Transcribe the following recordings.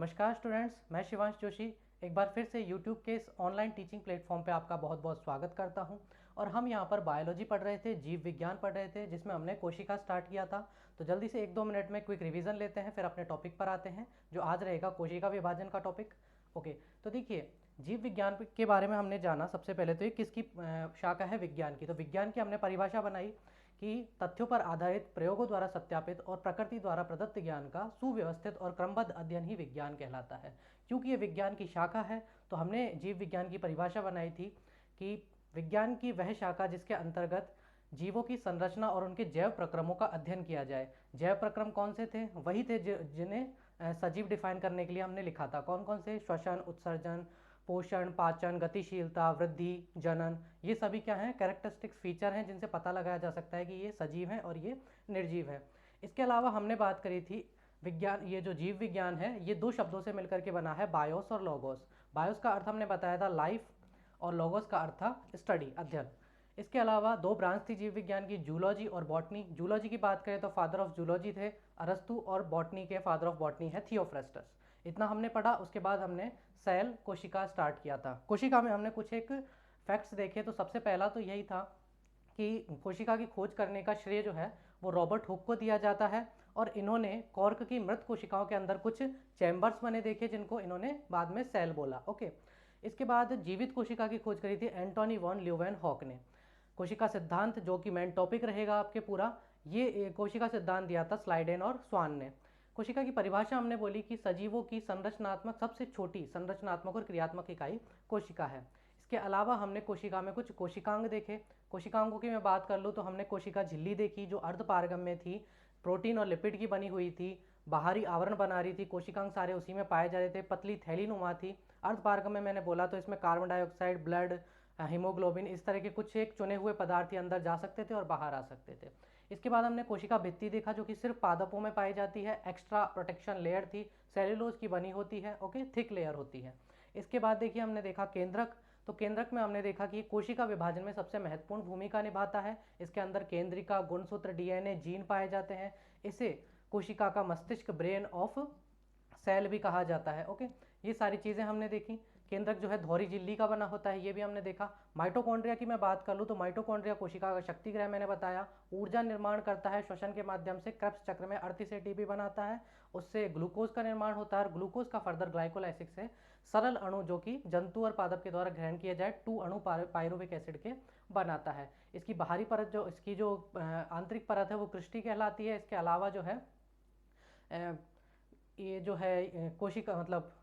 नमस्कार स्टूडेंट्स, मैं शिवांश जोशी एक बार फिर से YouTube के इस ऑनलाइन टीचिंग प्लेटफॉर्म पे आपका बहुत बहुत स्वागत करता हूं। और हम यहां पर बायोलॉजी पढ़ रहे थे, जीव विज्ञान पढ़ रहे थे, जिसमें हमने कोशिका स्टार्ट किया था। तो जल्दी से 1-2 मिनट में क्विक रिवीजन लेते हैं, फिर अपने टॉपिक पर आते हैं जो आज रहेगा कोशिका विभाजन का टॉपिक। ओके, तो देखिए, जीव विज्ञान के बारे में हमने जाना। सबसे पहले तो ये किसकी शाखा है? विज्ञान की। तो विज्ञान की हमने परिभाषा बनाई कि तथ्यों पर आधारित, प्रयोगों द्वारा सत्यापित और प्रकृति द्वारा प्रदत्त ज्ञान का सुव्यवस्थित और क्रमबद्ध अध्ययन ही विज्ञान कहलाता है। क्योंकि ये विज्ञान की शाखा है, तो हमने जीव विज्ञान की परिभाषा बनाई थी कि विज्ञान की वह शाखा जिसके अंतर्गत जीवों की संरचना और उनके जैव प्रक्रमों का अध्ययन किया जाए। जैव प्रक्रम कौन से थे? वही थे जिन्हें सजीव डिफाइन करने के लिए हमने लिखा था। कौन कौन से? श्वसन, उत्सर्जन, पोषण, पाचन, गतिशीलता, वृद्धि, जनन। ये सभी क्या हैं? कैरेक्टरिस्टिक्स, फीचर हैं जिनसे पता लगाया जा सकता है कि ये सजीव हैं और ये निर्जीव है। इसके अलावा हमने बात करी थी विज्ञान, ये जो जीव विज्ञान है ये दो शब्दों से मिलकर के बना है, बायोस और लोगोस। बायोस का अर्थ हमने बताया था लाइफ, और लोगोस का अर्थ था स्टडी, अध्ययन। इसके अलावा दो ब्रांच थी जीव विज्ञान की, जूलॉजी और बॉटनी। जूलॉजी की बात करें तो फादर ऑफ जूलॉजी थे अरस्तु, और बॉटनी के फादर ऑफ बॉटनी है थियोफ्रेस्टस। इतना हमने पढ़ा। उसके बाद हमने सेल, कोशिका स्टार्ट किया था। कोशिका में हमने कुछ एक फैक्ट्स देखे। तो सबसे पहला तो यही था कि कोशिका की खोज करने का श्रेय जो है वो रॉबर्ट हुक को दिया जाता है, और इन्होंने कॉर्क की मृत कोशिकाओं के अंदर कुछ चैम्बर्स बने देखे जिनको इन्होंने बाद में सेल बोला। ओके, इसके बाद जीवित कोशिका की खोज करी थी एंटोनी वॉन ल्यूवेनहॉक ने। कोशिका सिद्धांत, जो कि मेन टॉपिक रहेगा आपके पूरा, ये कोशिका सिद्धांत दिया था स्लाइडेन और स्वान ने। कोशिका की परिभाषा हमने बोली कि सजीवों की संरचनात्मक सबसे छोटी संरचनात्मक और क्रियात्मक इकाई कोशिका है। इसके अलावा हमने कोशिका में कुछ कोशिकांग देखे। कोशिकांगों की मैं बात कर लूँ तो हमने कोशिका झिल्ली देखी जो अर्धपारगम्य थी, प्रोटीन और लिपिड की बनी हुई थी, बाहरी आवरण बना रही थी, कोशिकांग सारे उसी में पाए जा रहे थे, पतली थैली नुमा थी। अर्धपारगम्य मैंने बोला तो इसमें कार्बन डाइऑक्साइड, ब्लड, हीमोग्लोबिन, इस तरह के कुछ एक चुने हुए पदार्थ अंदर जा सकते थे और बाहर आ सकते थे। इसके बाद हमने कोशिका भित्ति देखा जो कि सिर्फ पादपों में पाई जाती है। एक्स्ट्रा प्रोटेक्शन लेयर थी, सेल्यूलोज की बनी होती है। ओके, थिक लेयर होती है। इसके बाद देखिए हमने देखा केंद्रक। तो केंद्रक में हमने देखा कि कोशिका विभाजन में सबसे महत्वपूर्ण भूमिका निभाता है। इसके अंदर केंद्रिका, गुणसूत्र, डीएनए, जीन पाए जाते हैं। इसे कोशिका का मस्तिष्क, ब्रेन ऑफ सेल भी कहा जाता है। ओके, ये सारी चीज़ें हमने देखी। केंद्रक जो है धौरी झिल्ली का बना होता है, ये भी हमने देखा। माइटोकॉन्ड्रिया की मैं बात कर लूँ तो माइटोकॉन्ड्रिया कोशिका का शक्ति ग्रह मैंने बताया, ऊर्जा निर्माण करता है श्वसन के माध्यम से, क्रेब्स चक्र में अड़तीस एटीपी बनाता है, उससे ग्लूकोज का निर्माण होता है, और ग्लूकोज का फर्दर ग्लाइकोलाइसिस से सरल अणु जो कि जंतु और पादप के द्वारा ग्रहण किया जाए 2 अणु पायरुविक एसिड के बनाता है। इसकी बाहरी परत जो इसकी जो आंतरिक परत है वो क्रिस्टी कहलाती है। इसके अलावा जो है ये जो है कोशिका मतलब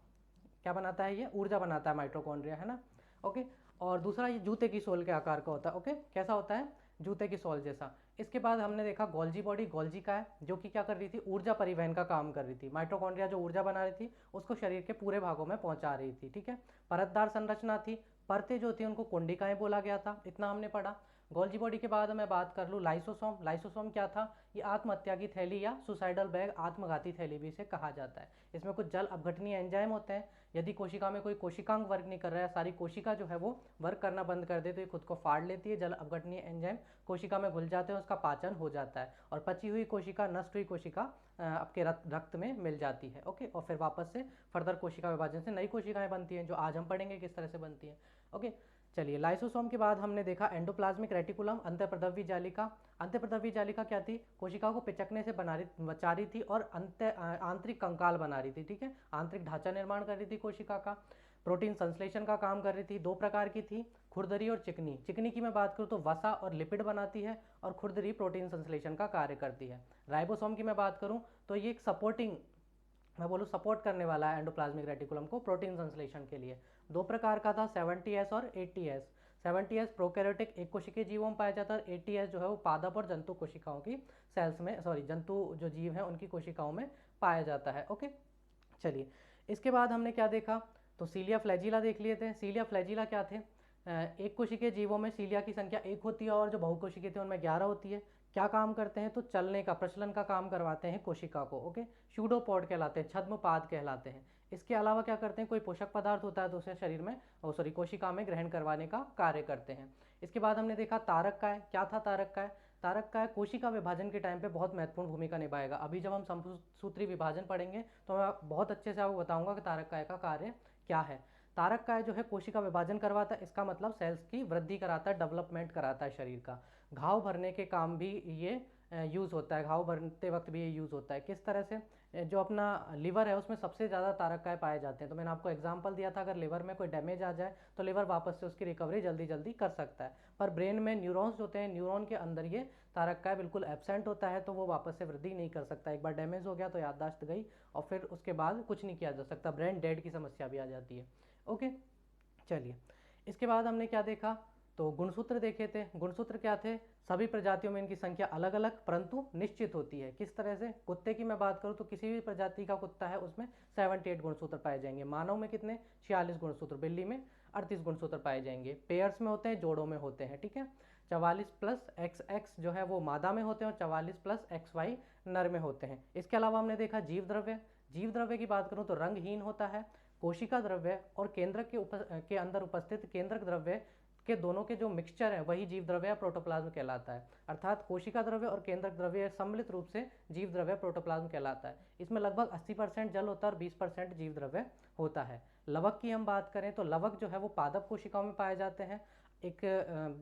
क्या बनाता है? ये ऊर्जा बनाता है, माइटोकॉन्ड्रिया, है ना। ओके, और दूसरा ये जूते की सोल के आकार का होता है। ओके, कैसा होता है? जूते की सोल जैसा। इसके बाद हमने देखा गोल्जी बॉडी। गोल्जी का है जो कि क्या कर रही थी? ऊर्जा परिवहन का काम कर रही थी। माइटोकॉन्ड्रिया जो ऊर्जा बना रही थी उसको शरीर के पूरे भागों में पहुंचा रही थी। ठीक है, परतदार संरचना थी। परतें जो थी उनको कुंडिकाएं बोला गया था। इतना हमने पढ़ा। गोल्जी बॉडी के बाद मैं बात कर लूँ लाइसोसोम। लाइसोसोम क्या था? ये आत्महत्या की थैली या सुसाइडल बैग, आत्मघाती थैली भी इसे कहा जाता है। इसमें कुछ जल अपघटनीय एंजाइम होते हैं। यदि कोशिका में कोई कोशिकांग वर्क नहीं कर रहा है, सारी कोशिका जो है वो वर्क करना बंद कर दे, तो ये खुद को फाड़ लेती है। जल अपघटनीय एंजाइम कोशिका में घुल जाते हैं, उसका पाचन हो जाता है, और पची हुई कोशिका, नष्ट हुई कोशिका आपके रक्त में मिल जाती है। ओके, और फिर वापस से फर्दर कोशिका विभाजन से नई कोशिकाएं बनती हैं, जो आज हम पढ़ेंगे किस तरह से बनती हैं। ओके, चलिए, लाइसोसोम के बाद हमने देखा एंडोप्लाज्मिक रेटिकुलम, अंतःप्रद्रव्य जालिका। अंतःप्रद्रव्य जालिका क्या थी? कोशिका को पिचकने से बचा रही थी और आंतरिक कंकाल बना रही थी। ठीक है, आंतरिक ढांचा निर्माण कर रही थी कोशिका का। प्रोटीन संश्लेषण का काम कर रही थी। 2 प्रकार की थी, खुरदरी और चिकनी। चिकनी की मैं बात करूँ तो वसा और लिपिड बनाती है, और खुरदरी प्रोटीन संश्लेषण का कार्य करती है। राइबोसोम की मैं बात करूँ तो ये एक सपोर्टिंग, मैं बोलूँ सपोर्ट करने वाला है एंडोप्लाज्मिक रेटिकुलम को प्रोटीन संश्लेषण के लिए। 2 प्रकार का था, 70S और 80S। 70S प्रोकैरियोटिक एक कोशिकीय जीवों में पाया जाता है, 80S जो है वो पादप और जंतु कोशिकाओं की सेल्स में, जंतु जो जीव हैं उनकी कोशिकाओं में पाया जाता है। ओके, चलिए, इसके बाद हमने क्या देखा? तो सीलिया फ्लैजिला देख लिए थे। सीलिया फ्लैजिला क्या थे? एक कोशिकीय जीवों में सीलिया की संख्या 1 होती है और जो बहुकोशिकीय थे उनमें 11 होती है। क्या काम करते हैं? तो चलने का, प्रचलन का काम करवाते हैं कोशिका को। ओके, स्यूडोपॉड कहलाते हैं, छद्मपाद कहलाते हैं। इसके अलावा क्या करते हैं? कोई पोषक पदार्थ होता है तो उसे शरीर में, सॉरी, कोशिका में ग्रहण करवाने का कार्य करते हैं। इसके बाद हमने देखा तारक काय। क्या था तारक काय? तारक काय कोशिका विभाजन के टाइम पे बहुत महत्वपूर्ण भूमिका निभाएगा। अभी जब हम समसूत्री विभाजन पढ़ेंगे तो मैं बहुत अच्छे से आपको बताऊंगा कि तारक काय का कार्य क्या है। तारक काय जो है कोशिका विभाजन करवाता है, इसका मतलब सेल्स की वृद्धि कराता है, डेवलपमेंट कराता है शरीर का। घाव भरने के काम भी ये यूज़ होता है, घाव भरते वक्त भी ये यूज़ होता है। किस तरह से? जो अपना लिवर है उसमें सबसे ज़्यादा तारक काय पाए जाते हैं। तो मैंने आपको एग्जांपल दिया था, अगर लिवर में कोई डैमेज आ जाए तो लिवर वापस से उसकी रिकवरी जल्दी जल्दी कर सकता है। पर ब्रेन में न्यूरॉन्स होते हैं, न्यूरॉन के अंदर ये तारक काय बिल्कुल एब्सेंट होता है, तो वो वापस से वृद्धि नहीं कर सकता। एक बार डैमेज हो गया तो याददाश्त गई और फिर उसके बाद कुछ नहीं किया जा सकता, ब्रेन डेड की समस्या भी आ जाती है। ओके, चलिए इसके बाद हमने क्या देखा? तो गुणसूत्र देखे थे। गुणसूत्र क्या थे? सभी प्रजातियों में इनकी संख्या अलग अलग परंतु निश्चित होती है। किस तरह से? कुत्ते की मैं बात करूं तो किसी भी प्रजाति का कुत्ता है उसमें 78 गुणसूत्र पाए जाएंगे। मानव में कितने? 46 गुणसूत्र। बिल्ली में 38 गुणसूत्र पाए जाएंगे। पेयर्स में होते हैं, जोड़ों में होते हैं, ठीक है। 44 प्लस XX जो है वो मादा में होते हैं और 44 प्लस XY नर में होते हैं। इसके अलावा हमने देखा जीव द्रव्य। जीव द्रव्य की बात करूं तो रंगहीन होता है। कोशिका द्रव्य और केंद्रक के अंदर उपस्थित केंद्रक द्रव्य के दोनों के जो मिक्सचर है वही जीव द्रव्य या प्रोटोप्लाज्म कहलाता है। अर्थात कोशिका द्रव्य और केंद्रक द्रव्य सम्मिलित रूप से जीव द्रव्य प्रोटोप्लाज्म कहलाता है। इसमें लगभग 80% जल होता है और 20% जीव द्रव्य होता है। लवक की हम बात करें तो लवक जो है वो पादप कोशिकाओं में पाए जाते हैं। एक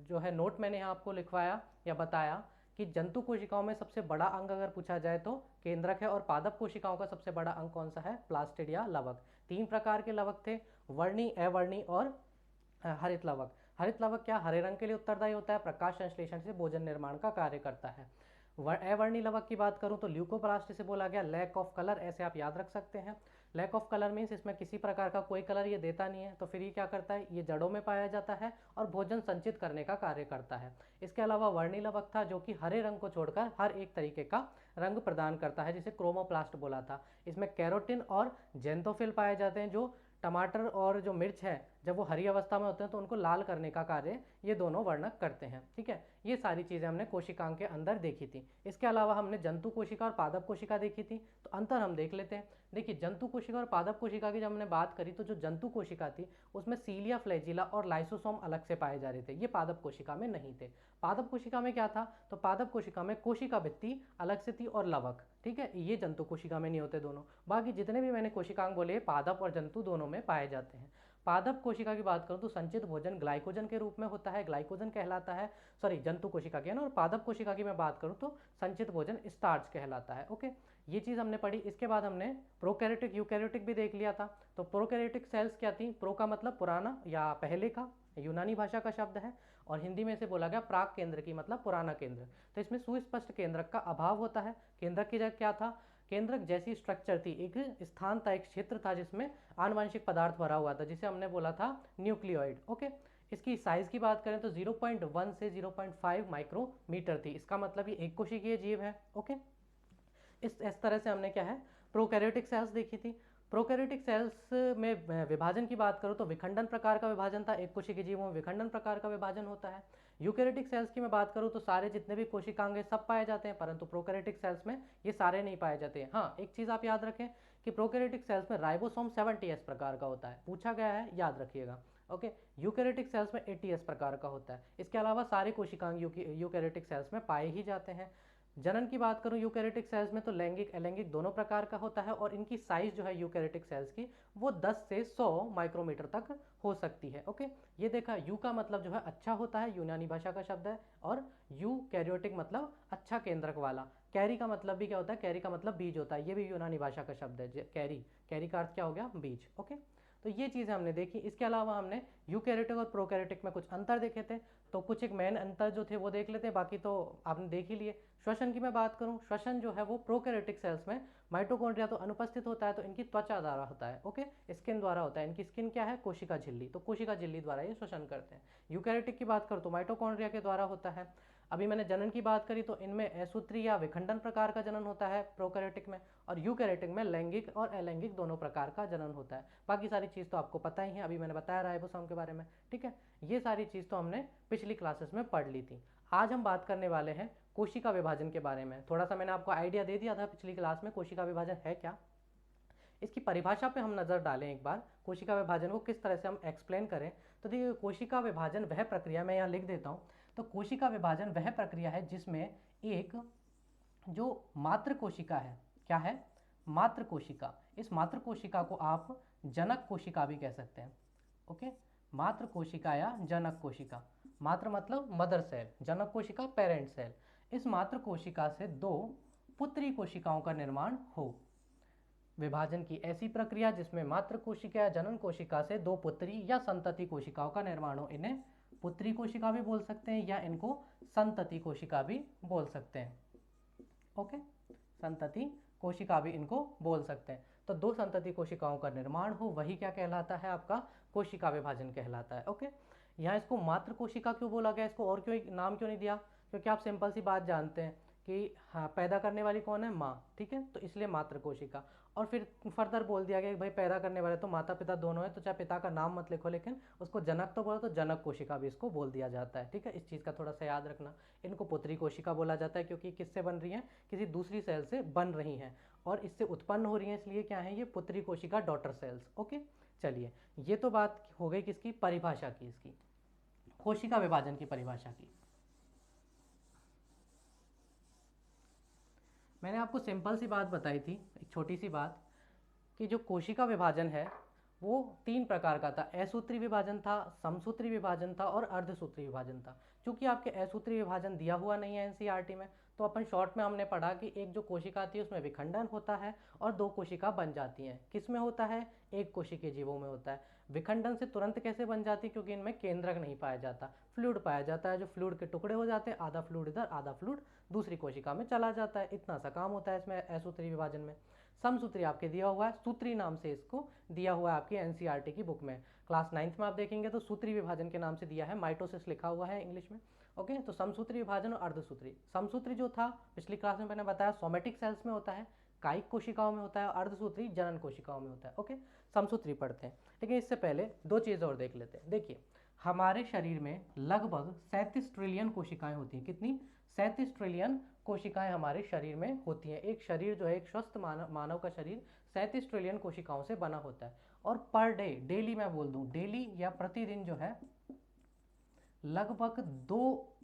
जो है नोट मैंने यहाँ आपको लिखवाया या बताया कि जंतु कोशिकाओं में सबसे बड़ा अंग अगर पूछा जाए तो केंद्रक है और पादप कोशिकाओं का सबसे बड़ा अंग कौन सा है? प्लास्टिड या लवक। 3 प्रकार के लवक थे, वर्णी, अवर्णी और हरित लवक। हरित लवक क्या? हरे रंग के लिए उत्तरदायी होता है, प्रकाश संश्लेषण से भोजन निर्माण का कार्य करता है। अवर्णी लवक की बात करूं तो ल्यूकोप्लास्ट से बोला गया, लैक ऑफ कलर, ऐसे आप याद रख सकते हैं। लैक ऑफ कलर मीन्स इसमें किसी प्रकार का कोई कलर ये देता नहीं है, तो फिर ये क्या करता है? ये जड़ों में पाया जाता है और भोजन संचित करने का कार्य करता है। इसके अलावा वर्णी लवक था जो कि हरे रंग को छोड़कर हर एक तरीके का रंग प्रदान करता है, जिसे क्रोमोप्लास्ट बोला था। इसमें कैरोटिन और जेंथोफिल पाए जाते हैं, जो टमाटर और जो मिर्च है जब वो हरी अवस्था में होते हैं तो उनको लाल करने का कार्य ये दोनों वर्णक करते हैं, ठीक है। ये सारी चीज़ें हमने कोशिकांग के अंदर देखी थी। इसके अलावा हमने जंतु कोशिका और पादप कोशिका देखी थी, तो अंतर हम देख लेते हैं। देखिए, जंतु कोशिका और पादप कोशिका की जब हमने बात करी तो जो जंतु कोशिका थी उसमें सीलिया, फ्लैजिला और लाइसोसोम अलग से पाए जा रहे थे, ये पादप कोशिका में नहीं थे। पादप कोशिका में क्या था? तो पादप कोशिका में कोशिका भित्ति अलग से थी और लवक, ठीक है। ये जंतु कोशिका में नहीं होते दोनों। बाकी जितने भी मैंने कोशिकांग बोले पादप और जंतु दोनों में पाए जाते हैं। पादप कोशिका की बात करूं तो संचित भोजन ग्लाइकोजन के रूप में होता है, ग्लाइकोजन कहलाता है। सॉरी, जंतु कोशिका की है ना। और पादप कोशिका की मैं बात करूं तो संचित भोजन स्टार्च कहलाता है। ओके, ये चीज़ हमने पढ़ी। इसके बाद हमने प्रोकैरियोटिक यूकैरियोटिक भी देख लिया था। तो प्रोकैरियोटिक सेल्स क्या थी? प्रो का मतलब पुराना या पहले का, यूनानी भाषा का शब्द है, और हिंदी में से बोला गया प्राक केंद्र की मतलब पुराना केंद्र। तो इसमें सुस्पष्ट केंद्रक का अभाव होता है। केंद्रक की जगह क्या था? केंद्रक जैसी स्ट्रक्चर थी, एक स्थान था, एक क्षेत्र था जिसमें आनुवंशिक पदार्थ भरा हुआ था, जिसे हमने बोला था न्यूक्लियोइड। ओके, इसकी साइज की बात करें तो 0.1 से 0.5 माइक्रोमीटर थी। इसका मतलब ये एक कोशिकीय जीव है। ओके, इस तरह से हमने क्या है, प्रोकैरियोटिक सेल्स देखी थी। प्रोकैरियोटिक सेल्स में विभाजन की बात करूं तो विखंडन प्रकार का विभाजन था। एक कोशिकीय जीवों में विखंडन प्रकार का विभाजन होता है। यूकैरियोटिक सेल्स की मैं बात करूं तो सारे जितने भी कोशिकांग सब पाए जाते हैं, परंतु प्रोकैरियोटिक सेल्स में ये सारे नहीं पाए जाते हैं। हाँ, एक चीज़ आप याद रखें कि प्रोकैरियोटिक सेल्स में राइबोसोम 70S प्रकार का होता है, पूछा गया है, याद रखिएगा। ओके, यूकैरियोटिक सेल्स में 80S प्रकार का होता है। इसके अलावा सारे कोशिकांग यूकैरियोटिक सेल्स में पाए ही जाते हैं। जनन की बात करूं यूकैरियोटिक सेल्स में तो लैंगिक अलैंगिक दोनों प्रकार का होता है, और इनकी साइज जो है यूकैरियोटिक सेल्स की वो 10 से 100 माइक्रोमीटर तक हो सकती है। ओके, ये देखा, यू का मतलब जो है अच्छा होता है, यूनानी भाषा का शब्द है, और यूकैरियोटिक मतलब अच्छा केंद्रक वाला। कैरी का मतलब भी क्या होता है? कैरी का मतलब बीज होता है, ये भी यूनानी भाषा का शब्द है। कैरी, कैरी का अर्थ क्या हो गया? बीज। ओके, तो ये चीज़ें हमने देखी। इसके अलावा हमने यूकैरियोटिक और प्रोकैरियोटिक में कुछ अंतर देखे थे, तो कुछ एक मेन अंतर जो थे वो देख लेते हैं, बाकी तो आपने देख ही लिए। श्वसन की मैं बात करूं, श्वसन जो है वो प्रोकैरियोटिक सेल्स में माइटोकॉन्ड्रिया तो अनुपस्थित होता है, तो इनकी त्वचा द्वारा होता है। ओके, स्किन द्वारा होता है। इनकी स्किन क्या है? कोशिका झिल्ली, तो कोशिका झिल्ली द्वारा ये श्वसन करते हैं। यूकैरियोटिक की बात करूं तो माइटोकॉन्ड्रिया के द्वारा होता है। अभी मैंने जनन की बात करी तो इनमें असूत्री या विखंडन प्रकार का जनन होता है प्रोकैरियोटिक में, और यूकैरियोटिक में लैंगिक और अलैंगिक दोनों प्रकार का जनन होता है। बाकी सारी चीज़ तो आपको पता ही है, अभी मैंने बताया राइबोसोम के बारे में, ठीक है। ये सारी चीज़ तो हमने पिछली क्लासेस में पढ़ ली थी। आज हम बात करने वाले हैं कोशिका विभाजन के बारे में। थोड़ा सा मैंने आपको आइडिया दे दिया था पिछली क्लास में कोशिका विभाजन है क्या। इसकी परिभाषा पे हम नज़र डालें एक बार, कोशिका विभाजन को किस तरह से हम एक्सप्लेन करें। तो देखिए, कोशिका विभाजन वह प्रक्रिया, मैं यहाँ लिख देता हूँ, तो कोशिका विभाजन वह प्रक्रिया है जिसमें एक जो मातृ कोशिका है, क्या है, मातृ कोशिका, इस मातृ कोशिका को आप जनक कोशिका भी कह सकते हैं। ओके, मातृ कोशिका या जनक कोशिका, मातृ मतलब मदर सेल, जनक कोशिका पेरेंट सेल। इस मातृ कोशिका से दो पुत्री कोशिकाओं का निर्माण हो। विभाजन की ऐसी प्रक्रिया जिसमें मातृ कोशिका या जनन कोशिका से दो पुत्री या संतति कोशिकाओं का निर्माण हो, इन्हें पुत्री कोशिका भी बोल सकते हैं या इनको संतति कोशिका भी बोल सकते हैं। ओके, संतति कोशिका भी इनको बोल सकते हैं। तो दो संतति कोशिकाओं का निर्माण हो, वही क्या कहलाता है, आपका कोशिका विभाजन कहलाता है। ओके, यहाँ इसको मातृ कोशिका क्यों बोला गया, इसको और क्यों नाम क्यों नहीं दिया, क्योंकि आप सिंपल सी बात जानते हैं कि हाँ, पैदा करने वाली कौन है, माँ, ठीक है, तो इसलिए मातृ कोशिका। और फिर फर्दर बोल दिया गया कि भाई पैदा करने वाले तो माता पिता दोनों है, तो चाहे पिता का नाम मत लिखो, लेकिन उसको जनक तो बोलो, तो जनक कोशिका भी इसको बोल दिया जाता है, ठीक है। इस चीज़ का थोड़ा सा याद रखना। इनको पुत्री कोशिका बोला जाता है क्योंकि किससे बन रही है, किसी दूसरी सेल से बन रही हैं और इससे उत्पन्न हो रही हैं, इसलिए क्या है ये पुत्री कोशिका, डॉटर सेल्स। ओके, चलिए, ये तो बात हो गई किसकी, परिभाषा की, इसकी कोशिका विभाजन की परिभाषा की। मैंने आपको सिंपल सी बात बताई थी, एक छोटी सी बात, कि जो कोशिका विभाजन है वो तीन प्रकार का था। असूत्री विभाजन था, समसूत्री विभाजन था और अर्धसूत्री विभाजन था। क्योंकि आपके असूत्री विभाजन दिया हुआ नहीं है एनसीईआरटी में, तो अपन शॉर्ट में हमने पढ़ा कि एक जो कोशिका आती है उसमें विखंडन होता है और दो कोशिका बन जाती हैं। किस में होता है, एक कोशिकीय जीवों में होता है। विखंडन से तुरंत कैसे बन जाती है, क्योंकि इनमें केंद्रक नहीं पाया जाता, फ्लूइड पाया जाता है, जो फ्लूइड के टुकड़े हो जाते हैं, आधा फ्लूइड इधर आधा फ्लूइड दूसरी कोशिका में चला जाता है। इतना सा काम होता है इसमें असूत्री विभाजन में। समसूत्री आपके दिया हुआ है, सूत्री नाम से इसको दिया हुआ है आपकी एनसीईआरटी की बुक में। क्लास 9th में आप देखेंगे तो सूत्री विभाजन के नाम से दिया है, माइटोसिस लिखा हुआ है इंग्लिश में। ओके, तो समसूत्री विभाजन और अर्धसूत्री। समसूत्री जो था पिछली क्लास में मैंने बताया सोमेटिक सेल्स में होता है, कायिक कोशिकाओं में होता है, और अर्धसूत्री जनन कोशिकाओं में होता है। ओके, समसूत्री पढ़ते हैं, लेकिन इससे पहले दो चीज़ और देख लेते हैं। देखिए, हमारे शरीर में लगभग 37 ट्रिलियन कोशिकाएं होती हैं। कितनी, 37 ट्रिलियन कोशिकाएं हमारे शरीर में होती हैं। एक शरीर जो है, एक स्वस्थ मानव का शरीर 37 ट्रिलियन कोशिकाओं से बना होता है। और पर डे, डेली मैं बोल दूं, डेली या प्रतिदिन जो है लगभग 2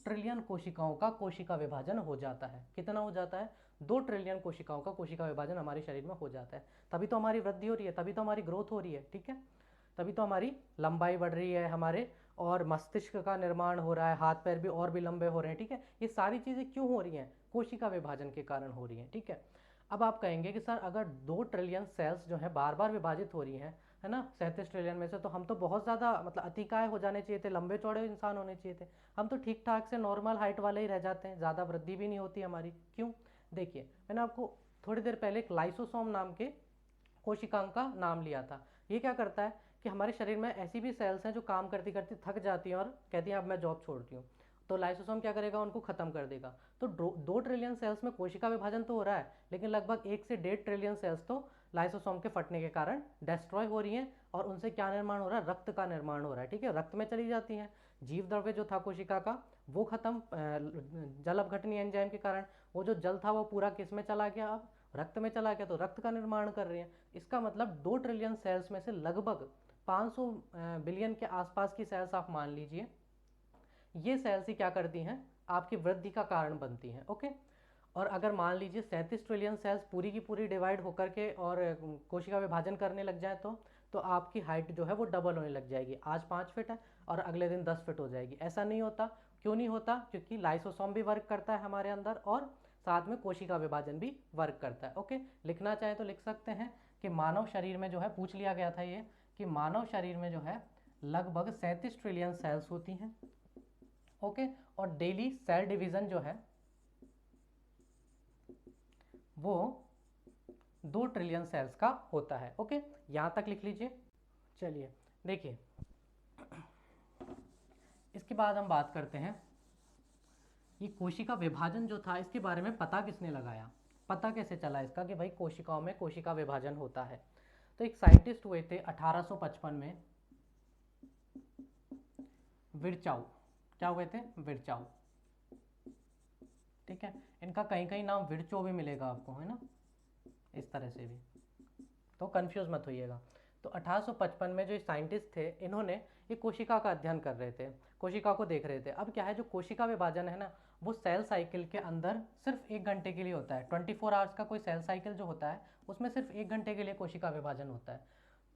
ट्रिलियन कोशिकाओं का कोशिका विभाजन हो जाता है। कितना हो जाता है, 2 ट्रिलियन कोशिकाओं का कोशिका विभाजन हमारे शरीर में हो जाता है। तभी तो हमारी वृद्धि हो रही है, तभी तो हमारी ग्रोथ हो रही है, ठीक है, तभी तो हमारी लंबाई बढ़ रही है हमारे, और मस्तिष्क का निर्माण हो रहा है, हाथ पैर भी और भी लंबे हो रहे हैं, ठीक है। ये सारी चीज़ें क्यों हो रही हैं, कोशिका विभाजन के कारण हो रही हैं, ठीक है। अब आप कहेंगे कि सर अगर 2 ट्रिलियन सेल्स जो है बार बार विभाजित हो रही हैं, है ना, 37 ट्रिलियन में से, तो हम तो बहुत ज़्यादा मतलब अतिकाय हो जाने चाहिए थे, लंबे चौड़े इंसान होने चाहिए थे। हम तो ठीक ठाक से नॉर्मल हाइट वाले ही रह जाते हैं, ज़्यादा वृद्धि भी नहीं होती हमारी। क्यों, देखिए, मैंने आपको थोड़ी देर पहले एक लाइसोसोम नाम के कोशिकाओं का नाम लिया था। ये क्या करता है कि हमारे शरीर में ऐसी भी सेल्स हैं जो काम करती करती थक जाती हैं और कहती हैं अब मैं जॉब छोड़ती हूँ, तो लाइसोसोम क्या करेगा, उनको खत्म कर देगा। तो 2 ट्रिलियन सेल्स में कोशिका विभाजन तो हो रहा है, लेकिन लगभग 1 से 1.5 ट्रिलियन सेल्स तो लाइसोसोम के फटने के कारण डिस्ट्रॉय हो रही हैं, और उनसे क्या निर्माण हो रहा है, रक्त का निर्माण हो रहा है, ठीक है, रक्त में चली जाती हैं। जीव द्रव्य जो था कोशिका का वो खत्म, जल अपघटनीय एंजाइम के कारण वो जो जल था वो पूरा किस में चला गया, अब रक्त में चला गया, तो रक्त का निर्माण कर रही है। इसका मतलब 2 ट्रिलियन सेल्स में से लगभग 500 बिलियन के आसपास की सेल्स आप मान लीजिए, ये सेल्स ही क्या करती हैं, आपकी वृद्धि का कारण बनती हैं। ओके, और अगर मान लीजिए 37 ट्रिलियन सेल्स पूरी की पूरी डिवाइड होकर के और कोशिका विभाजन करने लग जाए, तो आपकी हाइट जो है वो डबल होने लग जाएगी। आज 5 फीट है और अगले दिन 10 फीट हो जाएगी। ऐसा नहीं होता, क्यों नहीं होता, क्योंकि लाइसोसोम भी वर्क करता है हमारे अंदर और साथ में कोशिका विभाजन भी वर्क करता है। ओके, लिखना चाहे तो लिख सकते हैं कि मानव शरीर में जो है, पूछ लिया गया था ये, कि मानव शरीर में जो है लगभग 37 ट्रिलियन सेल्स होती हैं। ओके, और डेली सेल डिवीजन जो है वो 2 ट्रिलियन सेल्स का होता है। ओके, यहां तक लिख लीजिए। चलिए देखिए, इसके बाद हम बात करते हैं, ये कोशिका विभाजन जो था इसके बारे में पता किसने लगाया, पता कैसे चला इसका कि भाई कोशिकाओं में कोशिका विभाजन होता है। तो एक साइंटिस्ट हुए थे 1855 में, विरचाउ। क्या हुए थे? विरचाउ। ठीक है, इनका कहीं कहीं नाम विरचो भी मिलेगा आपको, है ना, इस तरह से भी, तो कंफ्यूज मत होइएगा। तो 1855 में जो साइंटिस्ट थे इन्होंने ये कोशिका का अध्ययन कर रहे थे, कोशिका को देख रहे थे। अब क्या है, जो कोशिका विभाजन है ना, वो सेल साइकिल के अंदर सिर्फ 1 घंटे के लिए होता है। 24 आवर्स का कोई सेल साइकिल जो होता है उसमें सिर्फ 1 घंटे के लिए कोशिका विभाजन होता है।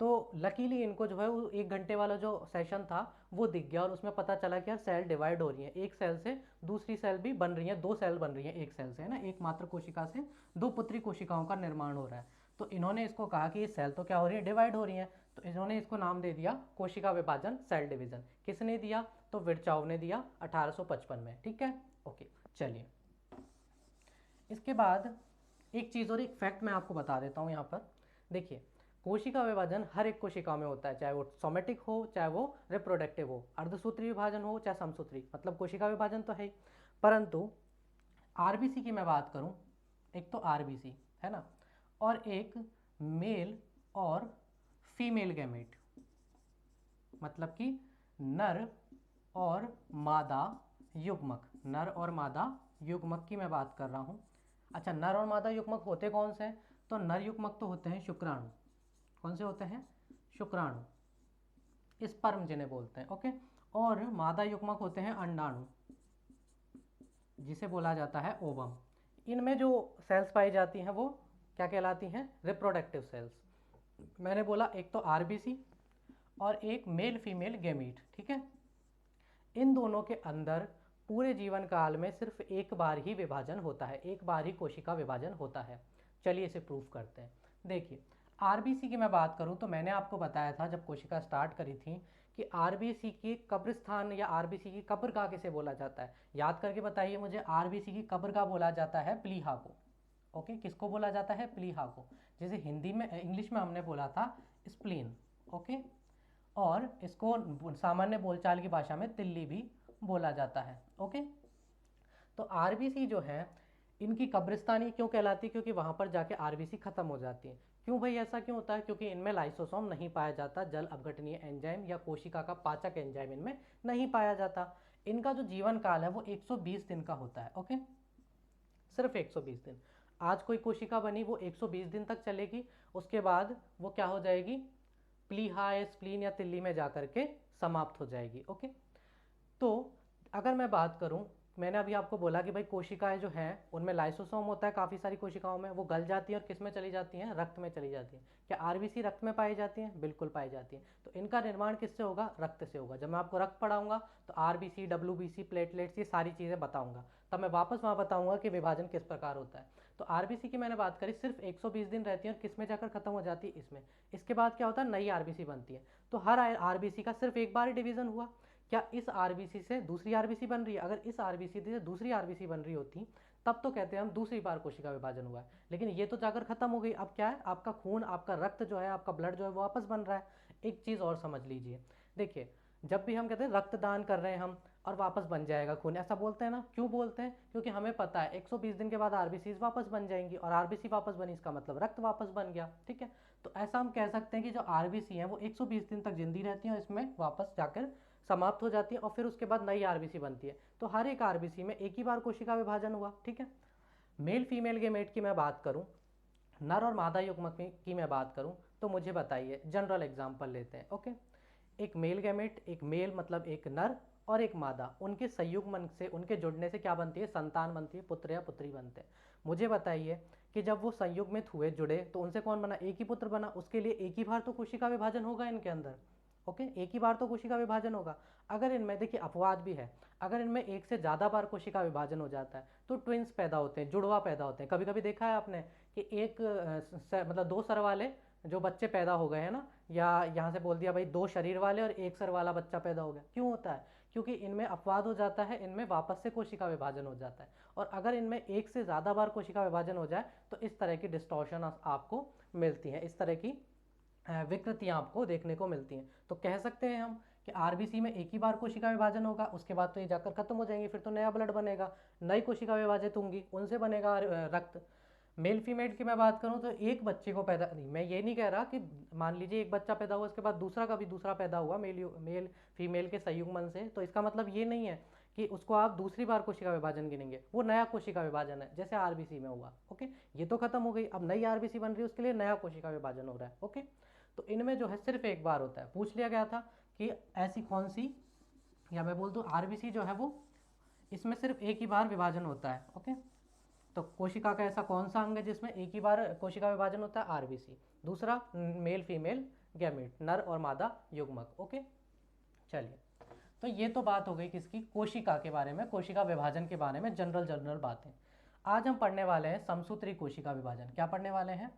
तो लकीली इनको जो है वो 1 घंटे वाला जो सेशन था वो दिख गया और उसमें पता चला कि यार सेल डिवाइड हो रही है, एक सेल से दूसरी सेल भी बन रही है, 2 सेल बन रही है एक सेल से, है ना, एक मात्र कोशिका से 2 पुत्री कोशिकाओं का निर्माण हो रहा है। तो इन्होंने इसको कहा कि ये सेल तो क्या हो रही है, डिवाइड हो रही है। तो इन्होंने इसको नाम दे दिया कोशिका विभाजन, सेल डिवीजन। किसने दिया? तो विरचाउ ने दिया 1855 में। ठीक है, ओके, चलिए। इसके बाद एक चीज़ और, एक फैक्ट मैं आपको बता देता हूँ यहाँ पर। देखिए, कोशिका विभाजन हर एक कोशिका में होता है, चाहे वो सोमेटिक हो चाहे वो रिप्रोडक्टिव हो, अर्धसूत्री विभाजन हो चाहे समसूत्री, मतलब कोशिका विभाजन तो है ही। परंतु आरबीसी की मैं बात करूं, एक तो आरबीसी है ना, और एक मेल और फीमेल गैमेट, मतलब कि नर और मादा युग्मक, नर और मादा युग्मक की मैं बात कर रहा हूं। अच्छा, नर और मादा युग्मक होते कौन से हैं? तो नर युग्मक तो होते हैं शुक्राणु। कौन से होते हैं? शुक्राणु, स्पर्म जिन्हें बोलते हैं, ओके। और मादा युग्मक होते हैं अंडाणु, जिसे बोला जाता है ओवम। इनमें जो सेल्स पाई जाती हैं वो क्या कहलाती हैं? Reproductive cells. मैंने बोला एक तो आरबीसी और एक मेल फीमेल गैमीट, ठीक है। इन दोनों के अंदर पूरे जीवन काल में सिर्फ एक बार ही विभाजन होता है, एक बार ही कोशिका विभाजन होता है। चलिए इसे प्रूफ करते हैं। देखिए, आरबीसी की मैं बात करूं तो मैंने आपको बताया था जब कोशिका स्टार्ट करी थी कि आरबीसी की कब्रिस्तान या आरबीसी की कब्रगाह किसे बोला जाता है? याद करके बताइए मुझे। आरबीसी की कब्रगाह बोला जाता है प्लीहा को, ओके। किसको बोला जाता है? प्लीहा को, जैसे हिंदी में, इंग्लिश में हमने बोला था स्प्लीन, ओके। और इसको सामान्य बोलचाल की भाषा में तिल्ली भी बोला जाता है, ओके। तो आरबीसी जो है इनकी कब्रिस्तानी क्यों कहलाती? क्योंकि वहां पर जाके आरबीसी खत्म हो जाती है। क्यों भाई, ऐसा क्यों होता है? क्योंकि इनमें लाइसोसोम नहीं पाया जाता, जल अपघटनीय एंजाइम या कोशिका का पाचक एंजाइम इनमें नहीं पाया जाता। इनका जो जीवन काल है वो 120 दिन का होता है, ओके, सिर्फ 120 दिन। आज कोई कोशिका बनी वो 120 दिन तक चलेगी, उसके बाद वो क्या हो जाएगी? प्लीहा या स्प्लीन या तिल्ली में जाकर के समाप्त हो जाएगी, ओके। तो अगर मैं बात करूं, मैंने अभी आपको बोला कि भाई कोशिकाएं जो हैं उनमें लाइसोसोम होता है काफ़ी सारी कोशिकाओं में, वो गल जाती हैं और किस में चली जाती हैं? रक्त में चली जाती हैं। क्या आरबीसी रक्त में पाई जाती हैं? बिल्कुल पाई जाती हैं। तो इनका निर्माण किससे होगा? रक्त से होगा। जब मैं आपको रक्त पढ़ाऊंगा तो आरबीसी, डब्ल्यूबीसी, प्लेटलेट्स, ये सारी चीज़ें बताऊंगा, तब मैं वापस वहाँ बताऊंगा कि विभाजन किस प्रकार होता है। तो आरबीसी की मैंने बात करी, सिर्फ 120 दिन रहती है और किस में जाकर खत्म हो जाती है? इसमें। इसके बाद क्या होता है? नई आरबीसी बनती है। तो हर आरबीसी का सिर्फ एक बार ही डिवीजन हुआ। क्या इस आरबीसी से दूसरी आरबीसी बन रही है? अगर इस आरबीसी से दूसरी आरबीसी बन रही होती तब तो कहते हैं हम दूसरी बार कोशिका विभाजन हुआ है, लेकिन ये तो जाकर खत्म हो गई। अब क्या है? आपका खून, आपका रक्त जो है, आपका ब्लड जो है वो वापस बन रहा है। एक चीज़ और समझ लीजिए, देखिए, जब भी हम कहते हैं रक्तदान कर रहे हैं हम और वापस बन जाएगा खून, ऐसा बोलते हैं ना, क्यों बोलते हैं? क्योंकि हमें पता है 120 दिन के बाद आरबीसी वापस बन जाएंगी और आरबीसी वापस बनी इसका मतलब रक्त वापस बन गया, ठीक है। तो ऐसा हम कह सकते हैं कि जो आरबीसी है वो 120 दिन तक जिंदी रहती है और इसमें वापस जाकर समाप्त हो जाती है और फिर उसके बाद नई आरबीसी बनती है। तो हर एक आरबीसी में एक ही बार कोशिका विभाजन हुआ, ठीक है। मेल फीमेल गैमेट की मैं बात करूं, नर और मादा युग्मक की मैं बात करूं, तो मुझे बताइए, जनरल एग्जांपल लेते हैं, ओके। एक मेल गैमेट, एक मेल मतलब एक नर और एक मादा, उनके संयुग्मन से, उनके जुड़ने से क्या बनती है? संतान बनती है, पुत्र या पुत्री बनते हैं। मुझे बताइए कि जब वो संयुग्मित हुए, जुड़े, तो उनसे कौन बना? एक ही पुत्र बना। उसके लिए एक ही बार तो कोशिका विभाजन होगा इनके अंदर, ओके, एक ही बार तो कोशिका विभाजन होगा। अगर इनमें, देखिए अपवाद भी है, अगर इनमें एक से ज़्यादा बार कोशिका विभाजन हो जाता है तो ट्विंस पैदा होते हैं, जुड़वा पैदा होते हैं। कभी कभी देखा है आपने कि एक मतलब 2 सर वाले जो बच्चे पैदा हो गए हैं ना, या यहाँ से बोल दिया भाई 2 शरीर वाले और 1 सर वाला बच्चा पैदा हो गया। क्यों होता है? क्योंकि इनमें अपवाद हो जाता है, इनमें वापस से कोशिका विभाजन हो जाता है। और अगर इनमें एक से ज़्यादा बार कोशिका विभाजन हो जाए तो इस तरह की डिस्टॉर्शन आपको मिलती है, इस तरह की विकृतियाँ आपको देखने को मिलती हैं। तो कह सकते हैं हम कि आरबीसी में एक ही बार कोशिका विभाजन होगा, उसके बाद तो ये जाकर खत्म हो जाएंगे, फिर तो नया ब्लड बनेगा, नई कोशिका विभाजित होंगी, उनसे बनेगा रक्त। मेल फीमेल की मैं बात करूं तो एक बच्चे को पैदा नहीं, मैं ये नहीं कह रहा कि मान लीजिए एक बच्चा पैदा हुआ उसके बाद दूसरा का भी दूसरा पैदा हुआ मेल फीमेल के संयुग्मन से, तो इसका मतलब ये नहीं है कि उसको आप दूसरी बार कोशिका विभाजन गिनेंगे, वो नया कोशिका विभाजन है, जैसे आरबीसी में हुआ। ओके, ये तो खत्म हो गई, अब नई आरबीसी बन रही है, उसके लिए नया कोशिका विभाजन हो रहा है। ओके, तो इनमें जो है सिर्फ एक बार होता है। पूछ लिया गया था कि ऐसी कौन सी, या मैं बोल दूँ आरबीसी जो है वो इसमें सिर्फ एक ही बार विभाजन होता है। ओके, तो कोशिका का ऐसा कौन सा अंग है जिसमें एक ही बार कोशिका विभाजन होता है? आरबीसी। दूसरा मेल फीमेल गैमेट, नर और मादा युग्मक। ओके, चलिए, तो ये तो बात हो गई किसकी? कोशिका के बारे में, कोशिका विभाजन के बारे में जनरल बातें। आज हम पढ़ने वाले हैं समसूत्री कोशिका विभाजन। क्या पढ़ने वाले हैं?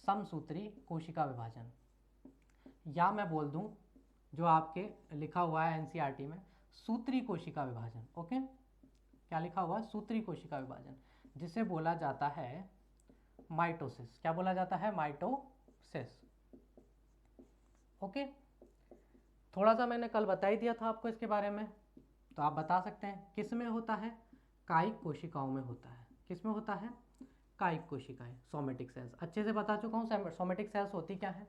समसूत्री कोशिका विभाजन, या मैं बोल दूं जो आपके लिखा हुआ है एनसीईआरटी में, सूत्री कोशिका विभाजन। ओके, क्या लिखा हुआ है? सूत्री कोशिका विभाजन, जिसे बोला जाता है माइटोसिस। क्या बोला जाता है? माइटोसिस। ओके, थोड़ा सा मैंने कल बता ही दिया था आपको इसके बारे में, तो आप बता सकते हैं किस में होता है? कायिक कोशिकाओं में होता है। किस में होता है? कायिक कोशिकाएं, सोमेटिक सेल्स। अच्छे से बता चुका हूँ सोमेटिक सेल्स होती क्या है,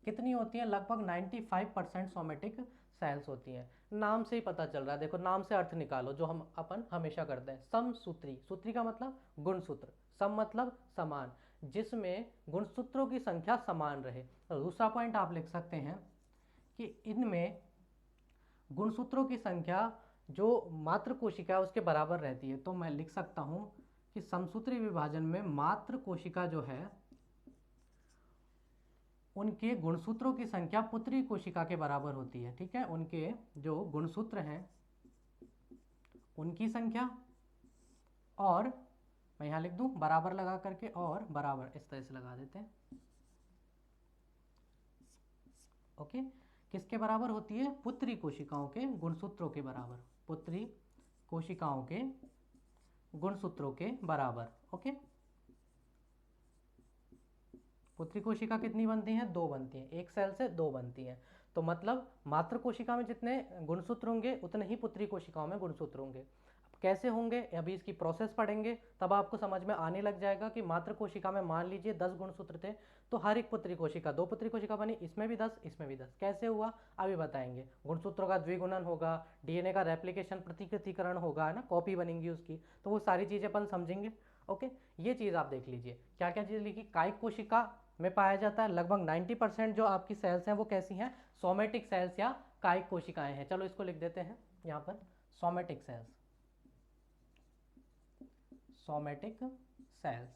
कितनी होती है? लगभग 95% सोमेटिक सेल्स होती हैं। नाम से ही पता चल रहा है, देखो नाम से अर्थ निकालो जो हम अपन हमेशा करते हैं। समसूत्री, सूत्री का मतलब गुणसूत्र, सम मतलब समान, जिसमें गुणसूत्रों की संख्या समान रहे। तो दूसरा पॉइंट आप लिख सकते हैं कि इनमें गुणसूत्रों की संख्या जो मात्र कोशिका है उसके बराबर रहती है। तो मैं लिख सकता हूं कि समसूत्री विभाजन में मात्र कोशिका जो है उनके गुणसूत्रों की संख्या पुत्री कोशिका के बराबर होती है। ठीक है, उनके जो गुणसूत्र हैं उनकी संख्या, और मैं यहाँ लिख दूं बराबर लगा करके, और बराबर इस तरह से लगा देते हैं। ओके, किसके बराबर होती है? पुत्री कोशिकाओं के गुणसूत्रों के बराबर, पुत्री कोशिकाओं के गुणसूत्रों के बराबर। ओके, पुत्री कोशिका कितनी बनती हैं? 2 बनती हैं, एक सेल से 2 बनती हैं। तो मतलब मात्र कोशिका में जितने गुणसूत्र होंगे उतने ही पुत्री कोशिकाओं में गुणसूत्र होंगे। अब कैसे होंगे, अभी इसकी प्रोसेस पढ़ेंगे तब आपको समझ में आने लग जाएगा कि मात्र कोशिका में मान लीजिए 10 गुणसूत्र थे, तो हर एक पुत्री कोशिका 2 पुत्री कोशिका बनी, इसमें भी 10 इसमें भी 10। कैसे हुआ अभी बताएंगे। गुणसूत्रों का द्विगुणन होगा, डीएनए का रेप्लिकेशन प्रतिकृतिकरण होगा, है ना, कॉपी बनेंगी उसकी, तो वो सारी चीज़ें अपन समझेंगे। ओके, ये चीज़ आप देख लीजिए। क्या क्या चीज़ लिखी? कायिक कोशिका में पाया जाता है। लगभग 90% जो आपकी सेल्स हैं वो कैसी हैं? सोमेटिक सेल्स या कायिक कोशिकाएं हैं। चलो इसको लिख देते हैं यहाँ पर, somatic cells, somatic cells.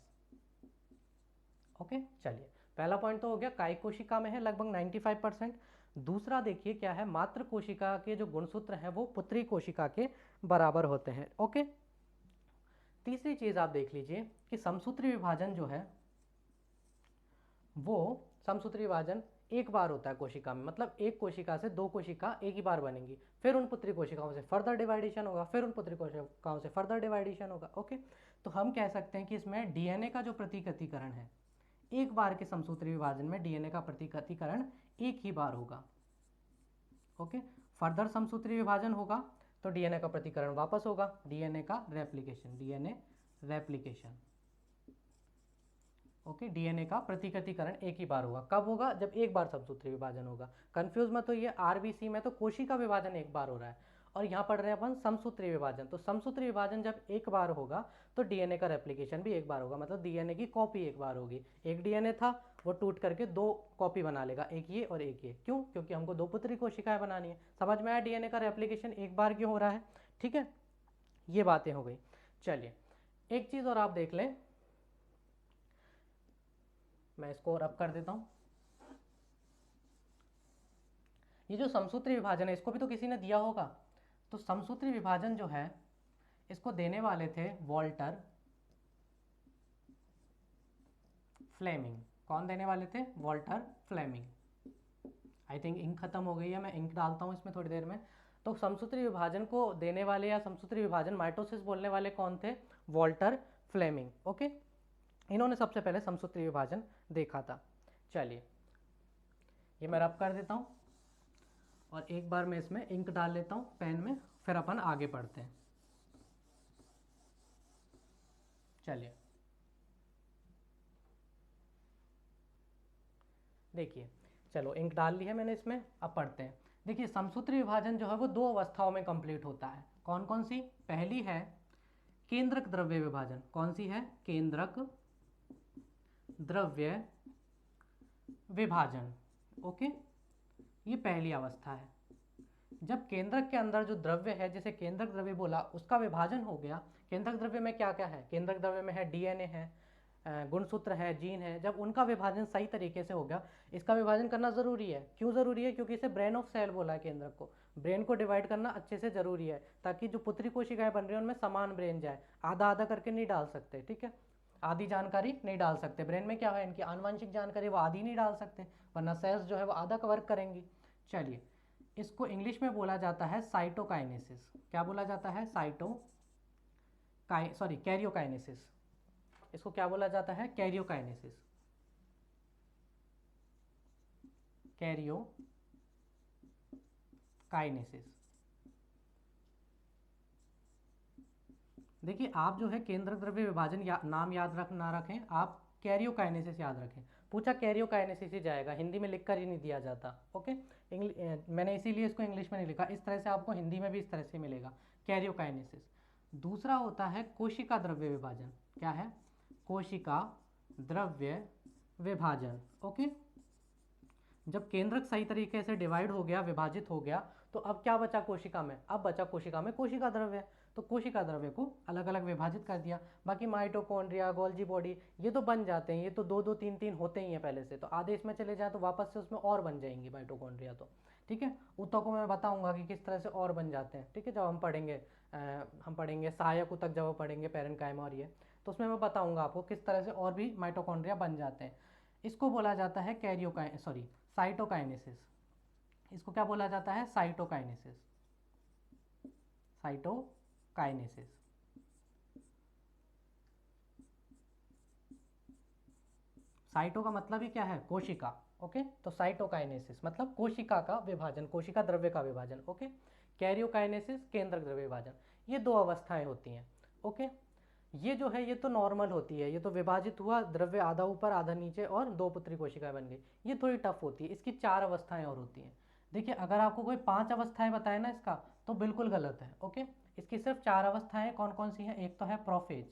Okay, चलिए, पहला पॉइंट तो हो गया, कायिक कोशिका में है लगभग 95%। दूसरा देखिए क्या है, मात्र कोशिका के जो गुणसूत्र हैं वो पुत्री कोशिका के बराबर होते हैं। ओके, तीसरी चीज आप देख लीजिए कि समसूत्री विभाजन जो है वो, समसूत्री विभाजन एक बार होता है कोशिका में, मतलब एक कोशिका से 2 कोशिका एक ही बार बनेंगी, फिर उन पुत्री कोशिकाओं से फर्दर डिवाइडेशन होगा, फिर उन पुत्री कोशिकाओं से फर्दर डिवाइडेशन होगा। ओके, तो हम कह सकते हैं कि इसमें डीएनए का जो प्रतिकृतिकरण है, एक बार के समसूत्री विभाजन में डीएनए का प्रतिकृतिकरण एक ही बार होगा। ओके, फर्दर समसूत्री विभाजन होगा तो डीएनए का प्रतिकरण वापस होगा, डीएनए का replication, DNA replication. Okay, DNA का प्रतिकृतिकरण एक ही बार होगा। कब होगा? जब एक बार समसूत्री विभाजन होगा। कंफ्यूज मत होइए, आरबीसी में तो कोशिका विभाजन एक बार हो रहा है और यहाँ पढ़ रहे हैं अपन समसूत्री विभाजन। तो समसूत्री विभाजन जब एक बार होगा तो डीएनए का रेप्लिकेशन भी एक बार होगा, मतलब डीएनए की कॉपी एक बार होगी। एक डीएनए था वो टूट करके 2 कॉपी बना लेगा, एक ये और एक ये। क्यों? क्योंकि हमको 2 पुत्री कोशिकाएं बनानी है। समझ में आया डीएनए का रेप्लिकेशन एक बार क्यों हो रहा है? ठीक है, ये बातें हो गई। चलिए, एक चीज और आप देख लें, मैं इसको रब कर देता हूं। ये जो समसूत्री विभाजन है इसको भी तो किसी ने दिया होगा। तो समसूत्री विभाजन जो है इसको देने वाले थे वॉल्टर फ्लेमिंग। कौन देने वाले थे? Walter Fleming. I think ink खत्म हो गई है, मैं इंक डालता हूँ इसमें थोड़ी देर में। तो समसूत्री विभाजन को देने वाले या समसूत्री विभाजन माइटोसिस बोलने वाले कौन थे? Walter Fleming. ओके, इन्होंने सबसे पहले समसूत्री विभाजन देखा था। चलिए, ये मैं रब कर देता हूँ। और एक बार मैं इसमें इंक डाल लेता हूँ पेन में, फिर अपन आगे पढ़ते हैं। चलिए देखिए, चलो इंक डाल ली है मैंने इसमें, अब पढ़ते हैं। देखिए समसूत्री विभाजन जो है वो दो अवस्थाओं में कंप्लीट होता है। कौन कौन सी? पहली है केंद्रक द्रव्य विभाजन। कौन सी है? केंद्रक द्रव्य विभाजन। ओके, ये पहली अवस्था है। जब केंद्रक के अंदर जो द्रव्य है, जैसे केंद्रक द्रव्य बोला, उसका विभाजन हो गया। केंद्रक द्रव्य में क्या क्या है? केंद्रक द्रव्य में है डीएनए है, गुणसूत्र है, जीन है। जब उनका विभाजन सही तरीके से हो गया, इसका विभाजन करना जरूरी है। क्यों जरूरी है? क्योंकि इसे ब्रेन ऑफ सेल बोला है केंद्रक को। ब्रेन को डिवाइड करना अच्छे से जरूरी है, ताकि जो पुत्री कोशिकाएं बन रही है उनमें समान ब्रेन जाए। आधा आधा करके नहीं डाल सकते, ठीक है? आधी जानकारी नहीं डाल सकते। ब्रेन में क्या है, इनकी आनुवंशिक जानकारी, वो आधी नहीं डाल सकते, वरना सेल्स जो है वो आधा कवर करेंगी। चलिए, इसको इंग्लिश में बोला जाता है साइटोकाइनेसिस। क्या बोला जाता है? कैरियोकाइनेसिस। इसको क्या बोला जाता है? कैरियोकाइनेसिस। कैरियोकाइनेसिस। देखिए आप जो है केंद्रक द्रव्य विभाजन नाम याद रख ना रखें, आप कैरियोकाइनेसिस याद रखें। पूछा कैरियोकाइनेसिस ही जाएगा, हिंदी में लिख कर ही नहीं दिया जाता। ओके, मैंने इसीलिए इसको इंग्लिश में नहीं लिखा, इस तरह से आपको हिंदी में भी इस तरह से मिलेगा, कैरियोकाइनेसिस। दूसरा होता है कोशिका द्रव्य विभाजन। क्या है? कोशिका द्रव्य विभाजन। ओके, जब केंद्रक सही तरीके से डिवाइड हो गया, विभाजित हो गया, तो अब क्या बचा कोशिका में? अब बचा कोशिका में कोशिका द्रव्य। तो कोशिका द्रव्य को अलग अलग विभाजित कर दिया। बाकी माइटोकॉन्ड्रिया, गोल्जी बॉडी, ये तो बन जाते हैं, ये तो दो दो तीन तीन होते ही हैं पहले से। तो आधे इसमें चले जाए तो वापस से उसमें और बन जाएंगी माइटोकॉन्ड्रिया। तो ठीक है, ऊतक को मैं बताऊंगा कि किस तरह से और बन जाते हैं। ठीक है, जब हम पढ़ेंगे सहायक ऊतक, जब पढ़ेंगे पैरेन्काइमा और ये, तो उसमें मैं बताऊंगा आपको किस तरह से और भी माइटोकॉन्ड्रिया बन जाते हैं। इसको बोला जाता है साइटोकाइनेसिस। इसको क्या बोला जाता है? साइटोकाइनेसिस। साइटोकाइनेसिस। साइटो का मतलब ही क्या है? कोशिका। ओके, तो साइटोकाइनेसिस मतलब कोशिका का विभाजन, कोशिका द्रव्य का विभाजन। ओके, कैरियोकाइनेसिस केंद्रक द्रव्य विभाजन। ये दो अवस्थाएं होती हैं। ओके, ये जो है ये तो नॉर्मल होती है, ये तो विभाजित हुआ, द्रव्य आधा ऊपर आधा नीचे और दो पुत्री कोशिकाएं बन गई। ये थोड़ी टफ होती है, इसकी 4 अवस्थाएं और होती हैं। देखिए अगर आपको कोई 5 अवस्थाएं बताए ना इसका, तो बिल्कुल गलत है। ओके, इसकी सिर्फ 4 अवस्थाएं कौन कौन सी हैं? एक तो है प्रोफेज,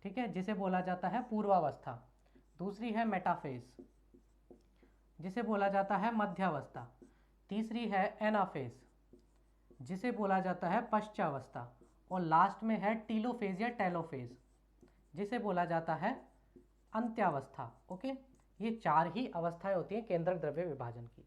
ठीक है, जिसे बोला जाता है पूर्वावस्था। दूसरी है मेटाफेज, जिसे बोला जाता है मध्यावस्था। तीसरी है एनाफेज, जिसे बोला जाता है पश्चावस्था। और लास्ट में है टीलोफेज या टेलोफेज, जिसे बोला जाता है अंत्यावस्था। ओके, ये 4 ही अवस्थाएं होती हैं केंद्रक द्रव्य विभाजन की।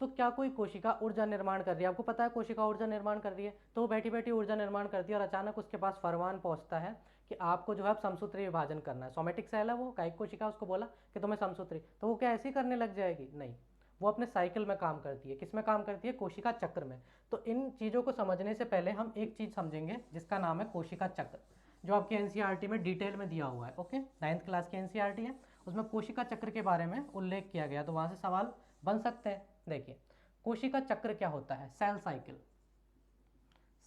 तो क्या कोई कोशिका ऊर्जा निर्माण कर रही है? आपको पता है कोशिका ऊर्जा निर्माण कर रही है, तो वो बैठी बैठी ऊर्जा निर्माण करती है और अचानक उसके पास फरमान पहुंचता है कि आपको जो है अब समसूत्री विभाजन करना है। सोमेटिक सेल है वो, कायिक कोशिका, उसको बोला कि तुम्हें समसूत्री, तो वो क्या ऐसे ही करने लग जाएगी? नहीं, वो अपने साइकिल में काम करती है। किस में काम करती है? कोशिका चक्र में। तो इन चीज़ों को समझने से पहले हम एक चीज़ समझेंगे जिसका नाम है कोशिका चक्र, जो आपके एनसीईआरटी में डिटेल में दिया हुआ है। ओके, 9th क्लास की एनसीईआरटी है, उसमें कोशिका चक्र के बारे में उल्लेख किया गया, तो वहाँ से सवाल बन सकते हैं। देखिए कोशिका चक्र क्या होता है? Cell cycle.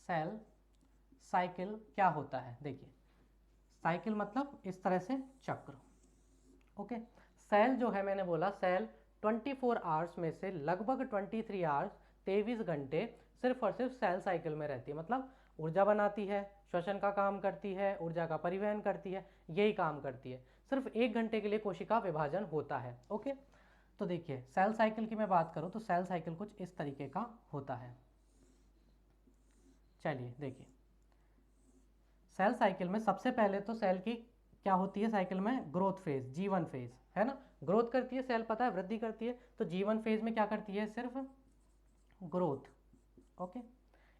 सेल साइकिल क्या होता है? देखिए साइकिल मतलब इस तरह से चक्र। ओके, सेल जो है, मैंने बोला सेल 24 आवर्स में से लगभग 23 आवर्स, 23 घंटे सिर्फ और सिर्फ सेल साइकिल में रहती है। मतलब ऊर्जा बनाती है, श्वसन का काम करती है, ऊर्जा का परिवहन करती है, यही काम करती है। सिर्फ 1 घंटे के लिए कोशिका विभाजन होता है। ओके, तो देखिए सेल साइकिल की मैं बात करूं तो सेल साइकिल कुछ इस तरीके का होता है। चलिए देखिए, सेल साइकिल में सबसे पहले तो सेल की क्या होती है साइकिल में? ग्रोथ फेज, जीवन फेज, है ना। ग्रोथ करती है सेल, पता है, वृद्धि करती है। तो जीवन फेज में क्या करती है? सिर्फ ग्रोथ। ओके,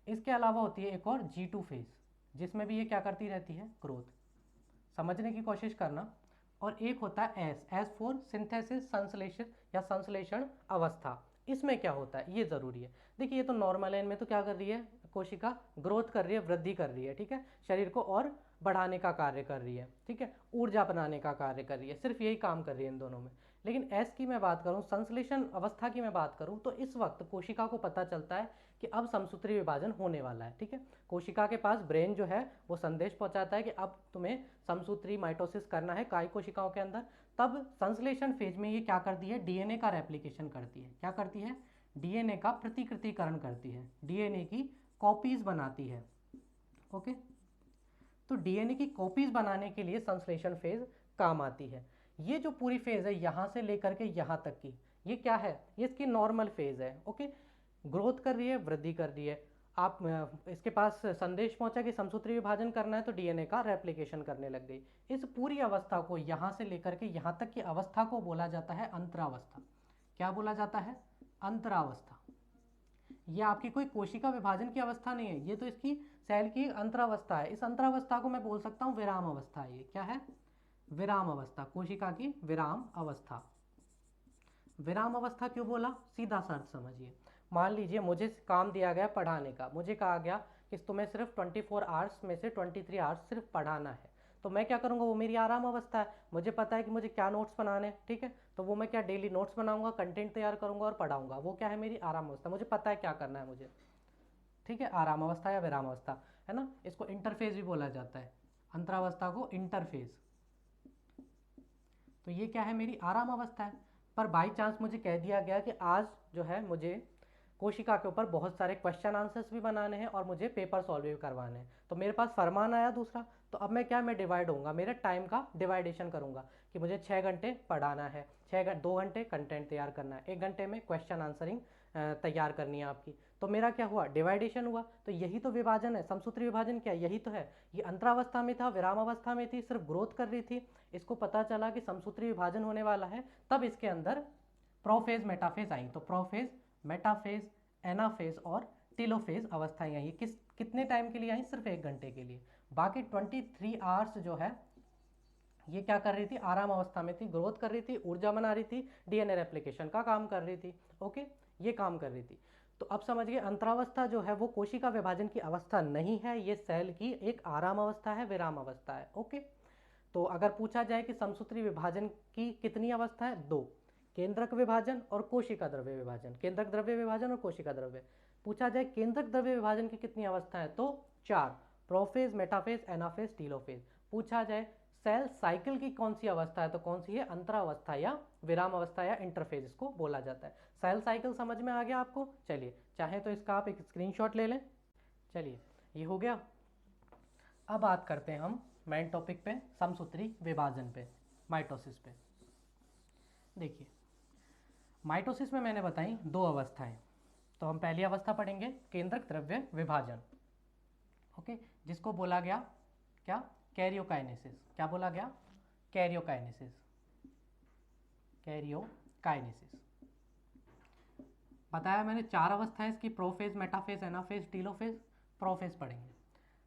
इसके अलावा होती है एक और G2 फेज, जिसमें भी ये क्या करती रहती है? ग्रोथ। समझने की कोशिश करना। और एक होता है एस फॉर सिंथेसिस, संश्लेषण या संश्लेषण अवस्था। इसमें क्या होता है ये जरूरी है। देखिए ये तो नॉर्मल है, इनमें तो क्या कर रही है कोशिका? ग्रोथ कर रही है, वृद्धि कर रही है, ठीक है, शरीर को और बढ़ाने का कार्य कर रही है, ठीक है, ऊर्जा बनाने का कार्य कर रही है, सिर्फ यही काम कर रही है इन दोनों में। लेकिन एस की मैं बात करूं, संश्लेषण अवस्था की मैं बात करूं, तो इस वक्त कोशिका को पता चलता है कि अब समसूत्री विभाजन होने वाला है। ठीक है, कोशिका के पास ब्रेन जो है वो संदेश पहुंचाता है कि अब तुम्हें समसूत्री माइटोसिस करना है काय कोशिकाओं के अंदर। तब संश्लेषण फेज में ये क्या करती है, डीएनए का रेप्लिकेशन करती है। क्या करती है, डीएनए का प्रतिकृतिकरण करती है, डीएनए की कॉपीज बनाती है। ओके, तो डीएनए की कॉपीज बनाने के लिए संश्लेषण फेज काम आती है। ये जो पूरी फेज है यहाँ से लेकर के यहाँ तक की, ये क्या है, ये इसकी नॉर्मल फेज है। ओके, ग्रोथ कर रही है, वृद्धि कर रही है। आप इसके पास संदेश पहुंचा कि समसूत्री विभाजन करना है, तो डीएनए का रेप्लिकेशन करने लग गई। इस पूरी अवस्था को, यहाँ से लेकर के यहाँ तक की अवस्था को बोला जाता है अंतरावस्था। क्या बोला जाता है, अंतरावस्था। ये आपकी कोई कोशिका विभाजन की अवस्था नहीं है, ये तो इसकी सेल की अंतरावस्था है। इस अंतरावस्था को मैं बोल सकता हूँ विराम अवस्था। ये क्या है, विराम अवस्था, कोशिका की विराम अवस्था। विराम अवस्था क्यों बोला, सीधा सा अर्थ समझिए। मान लीजिए मुझे काम दिया गया पढ़ाने का, मुझे कहा गया कि तुम्हें सिर्फ 24 आवर्स में से 23 आवर्स सिर्फ पढ़ाना है, तो मैं क्या करूँगा, वो मेरी आराम अवस्था है। मुझे पता है कि मुझे क्या नोट्स बनाने हैं, ठीक है, तो वो मैं क्या डेली नोट्स बनाऊंगा, कंटेंट तैयार करूंगा और पढ़ाऊंगा। वो क्या है, मेरी आराम अवस्था, मुझे पता है क्या करना है मुझे। ठीक है, आराम अवस्था या विराम अवस्था है ना। इसको इंटरफेज भी बोला जाता है, अंतरावस्था को इंटरफेज। तो ये क्या है, मेरी आराम अवस्था है। पर बाई चांस मुझे कह दिया गया कि आज जो है मुझे कोशिका के ऊपर बहुत सारे क्वेश्चन आंसर्स भी बनाने हैं और मुझे पेपर सॉल्व भी करवाने हैं। तो मेरे पास फरमान आया दूसरा, तो अब मैं क्या, मैं डिवाइड होऊंगा, मेरे टाइम का डिवाइडेशन करूंगा कि मुझे 6 घंटे पढ़ाना है, 2 घंटे कंटेंट तैयार करना है, 1 घंटे में क्वेश्चन आंसरिंग तैयार करनी है आपकी। तो मेरा क्या हुआ, डिवाइडेशन हुआ। तो यही तो विभाजन है, समसूत्री विभाजन क्या, यही तो है। ये अंतरावस्था में था, विराम अवस्था में थी, सिर्फ ग्रोथ कर रही थी। इसको पता चला कि समसूत्री विभाजन होने वाला है, तब इसके अंदर प्रोफेज मेटाफेज आई। तो प्रोफेज, मेटाफेज, एनाफेज और टेलोफेज अवस्थाएं आई। कितने टाइम के लिए आई, सिर्फ 1 घंटे के लिए। बाकी 23 आवर्स जो है ये क्या कर रही थी, आराम अवस्था में थी, ग्रोथ कर रही थी, ऊर्जा बना रही थी, डीएनए रेप्लिकेशन का काम कर रही थी। ओके, ये काम कर रही थी। तो अब समझिए, अंतरावस्था जो है वो कोशिका विभाजन की अवस्था नहीं है, ये सेल की एक आराम अवस्था है, विराम अवस्था है। ओके, तो अगर पूछा जाए कि समसूत्री विभाजन की कितनी अवस्था है, 2, केंद्रक विभाजन और कोशिका द्रव्य विभाजन। केंद्रक द्रव्य विभाजन और कोशिका द्रव्य। पूछा जाए केंद्रक द्रव्य विभाजन की कितनी अवस्था है, तो 4, प्रोफेज, मेटाफेज, एनाफेज, टीलोफेज। पूछा जाए सेल साइकिल की कौन सी अवस्था है, तो कौन सी है, अंतरावस्था या विराम अवस्था या इंटरफेज इसको बोला जाता है। सेल साइकिल समझ में आ गया आपको। चलिए, चाहे तो इसका आप एक स्क्रीनशॉट ले लें। चलिए, ये हो गया। अब बात करते हैं हम मेन टॉपिक पे, समसूत्री विभाजन पे, माइटोसिस पे। देखिए, माइटोसिस में मैंने बताई 2 अवस्थाएं। तो हम पहली अवस्था पढ़ेंगे, केंद्रक द्रव्य विभाजन। ओके, जिसको बोला गया क्या, कैरियोकाइनेसिस। क्या बोला गया, कैरियोकाइनेसिस, कैरियोकाइनेसिस। बताया मैंने 4 अवस्थाएं इसकी, prophase, metaphase, anaphase, telophase. Prophase पढ़ेंगे।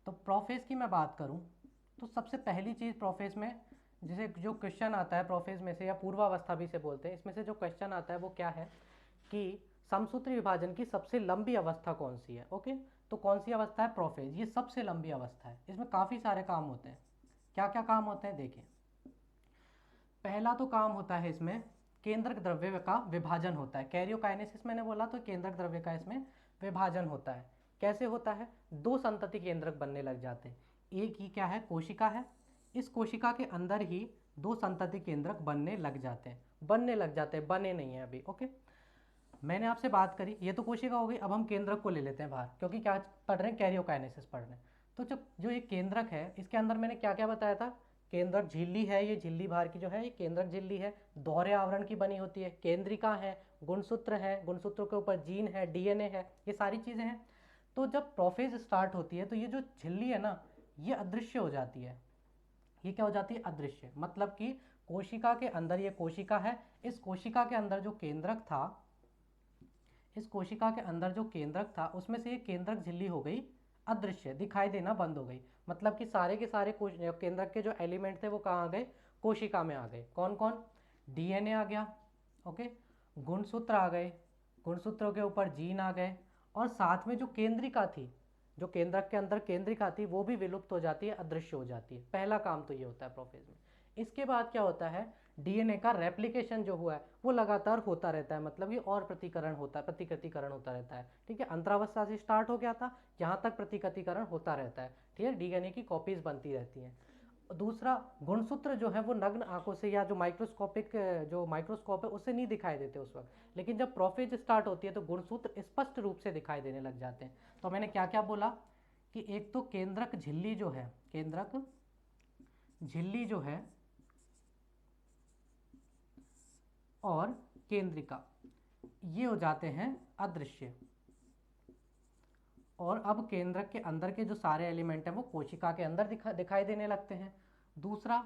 तो प्रोफेज की मैं बात करूं तो सबसे पहली चीज़ प्रोफेज में जिसे जो क्वेश्चन आता है प्रोफेज में से, या पूर्वावस्था भी से बोलते हैं, इसमें से जो क्वेश्चन आता है वो क्या है कि समसूत्री विभाजन की सबसे लंबी अवस्था कौन सी है। ओके, तो कौन सी अवस्था है, प्रोफेज। ये सबसे लंबी अवस्था है, इसमें काफ़ी सारे काम होते हैं। क्या क्या काम होते हैं, देखिए। पहला तो काम होता है इसमें केंद्रक द्रव्य का विभाजन होता है। कैरियोकाइनेसिस मैंने बोला तो केंद्रक द्रव्य का इसमें विभाजन होता है। कैसे होता है, 2 संतति केंद्रक बनने लग जाते हैं। एक ही क्या है, कोशिका है, इस कोशिका के अंदर ही 2 संतति केंद्रक बनने लग जाते हैं, बने नहीं है अभी। ओके, मैंने आपसे बात करी, ये तो कोशिका हो गई। अब हम केंद्रक को ले लेते हैं बाहर, क्योंकि क्या पढ़ रहे हैं, कैरियोकाइनेसिस पढ़ रहे हैं। तो जो ये केंद्रक है, इसके अंदर मैंने क्या क्या बताया था, केंद्रक झिल्ली है, ये झिल्ली बाहर की जो है ये केंद्रक झिल्ली है, दोहरे आवरण की बनी होती है, केंद्रिका है, गुणसूत्र है, गुणसूत्रों के ऊपर जीन है, डीएनए है, ये सारी चीज़ें हैं। तो जब प्रोफेज स्टार्ट होती है तो ये जो झिल्ली है ना, ये अदृश्य हो जाती है। ये क्या हो जाती है, अदृश्य। मतलब कि कोशिका के अंदर, ये कोशिका है, इस कोशिका के अंदर जो केंद्रक था, इस कोशिका के अंदर जो केंद्रक था उसमें से ये केंद्रक झिल्ली हो गई अदृश्य, दिखाई देना बंद हो गई। मतलब कि सारे के सारे केंद्रक के जो एलिमेंट थे वो कहाँ आ गए, कोशिका में आ गए। कौन कौन, डीएनए आ गया, ओके, गुणसूत्र आ गए, गुणसूत्रों के ऊपर जीन आ गए, और साथ में जो केंद्रिका थी, जो केंद्रक के अंदर केंद्रिका थी, वो भी विलुप्त हो जाती है, अदृश्य हो जाती है। पहला काम तो ये होता है प्रोफेज में। इसके बाद क्या होता है, डीएनए का रेप्लिकेशन जो हुआ है वो लगातार होता रहता है, मतलब कि और प्रतिकरण होता है, प्रतिकृतिकरण होता रहता है। ठीक है, अंतरावस्था से स्टार्ट हो गया था, यहाँ तक प्रतिकृतिकरण होता रहता है। ठीक है, डीएनए की कॉपीज बनती रहती हैं। दूसरा, गुणसूत्र जो है वो नग्न आंखों से या जो माइक्रोस्कोपिक जो माइक्रोस्कोप है उससे नहीं दिखाई देते उस वक्त, लेकिन जब प्रोफेज स्टार्ट होती है तो गुणसूत्र स्पष्ट रूप से दिखाई देने लग जाते हैं। तो मैंने क्या क्या बोला कि एक तो केंद्रक झिल्ली जो है, केंद्रक झिल्ली जो है और केंद्रिका, ये हो जाते हैं अदृश्य। और अब केंद्रक के अंदर के जो सारे एलिमेंट हैं वो कोशिका के अंदर दिखाई देने लगते हैं। दूसरा,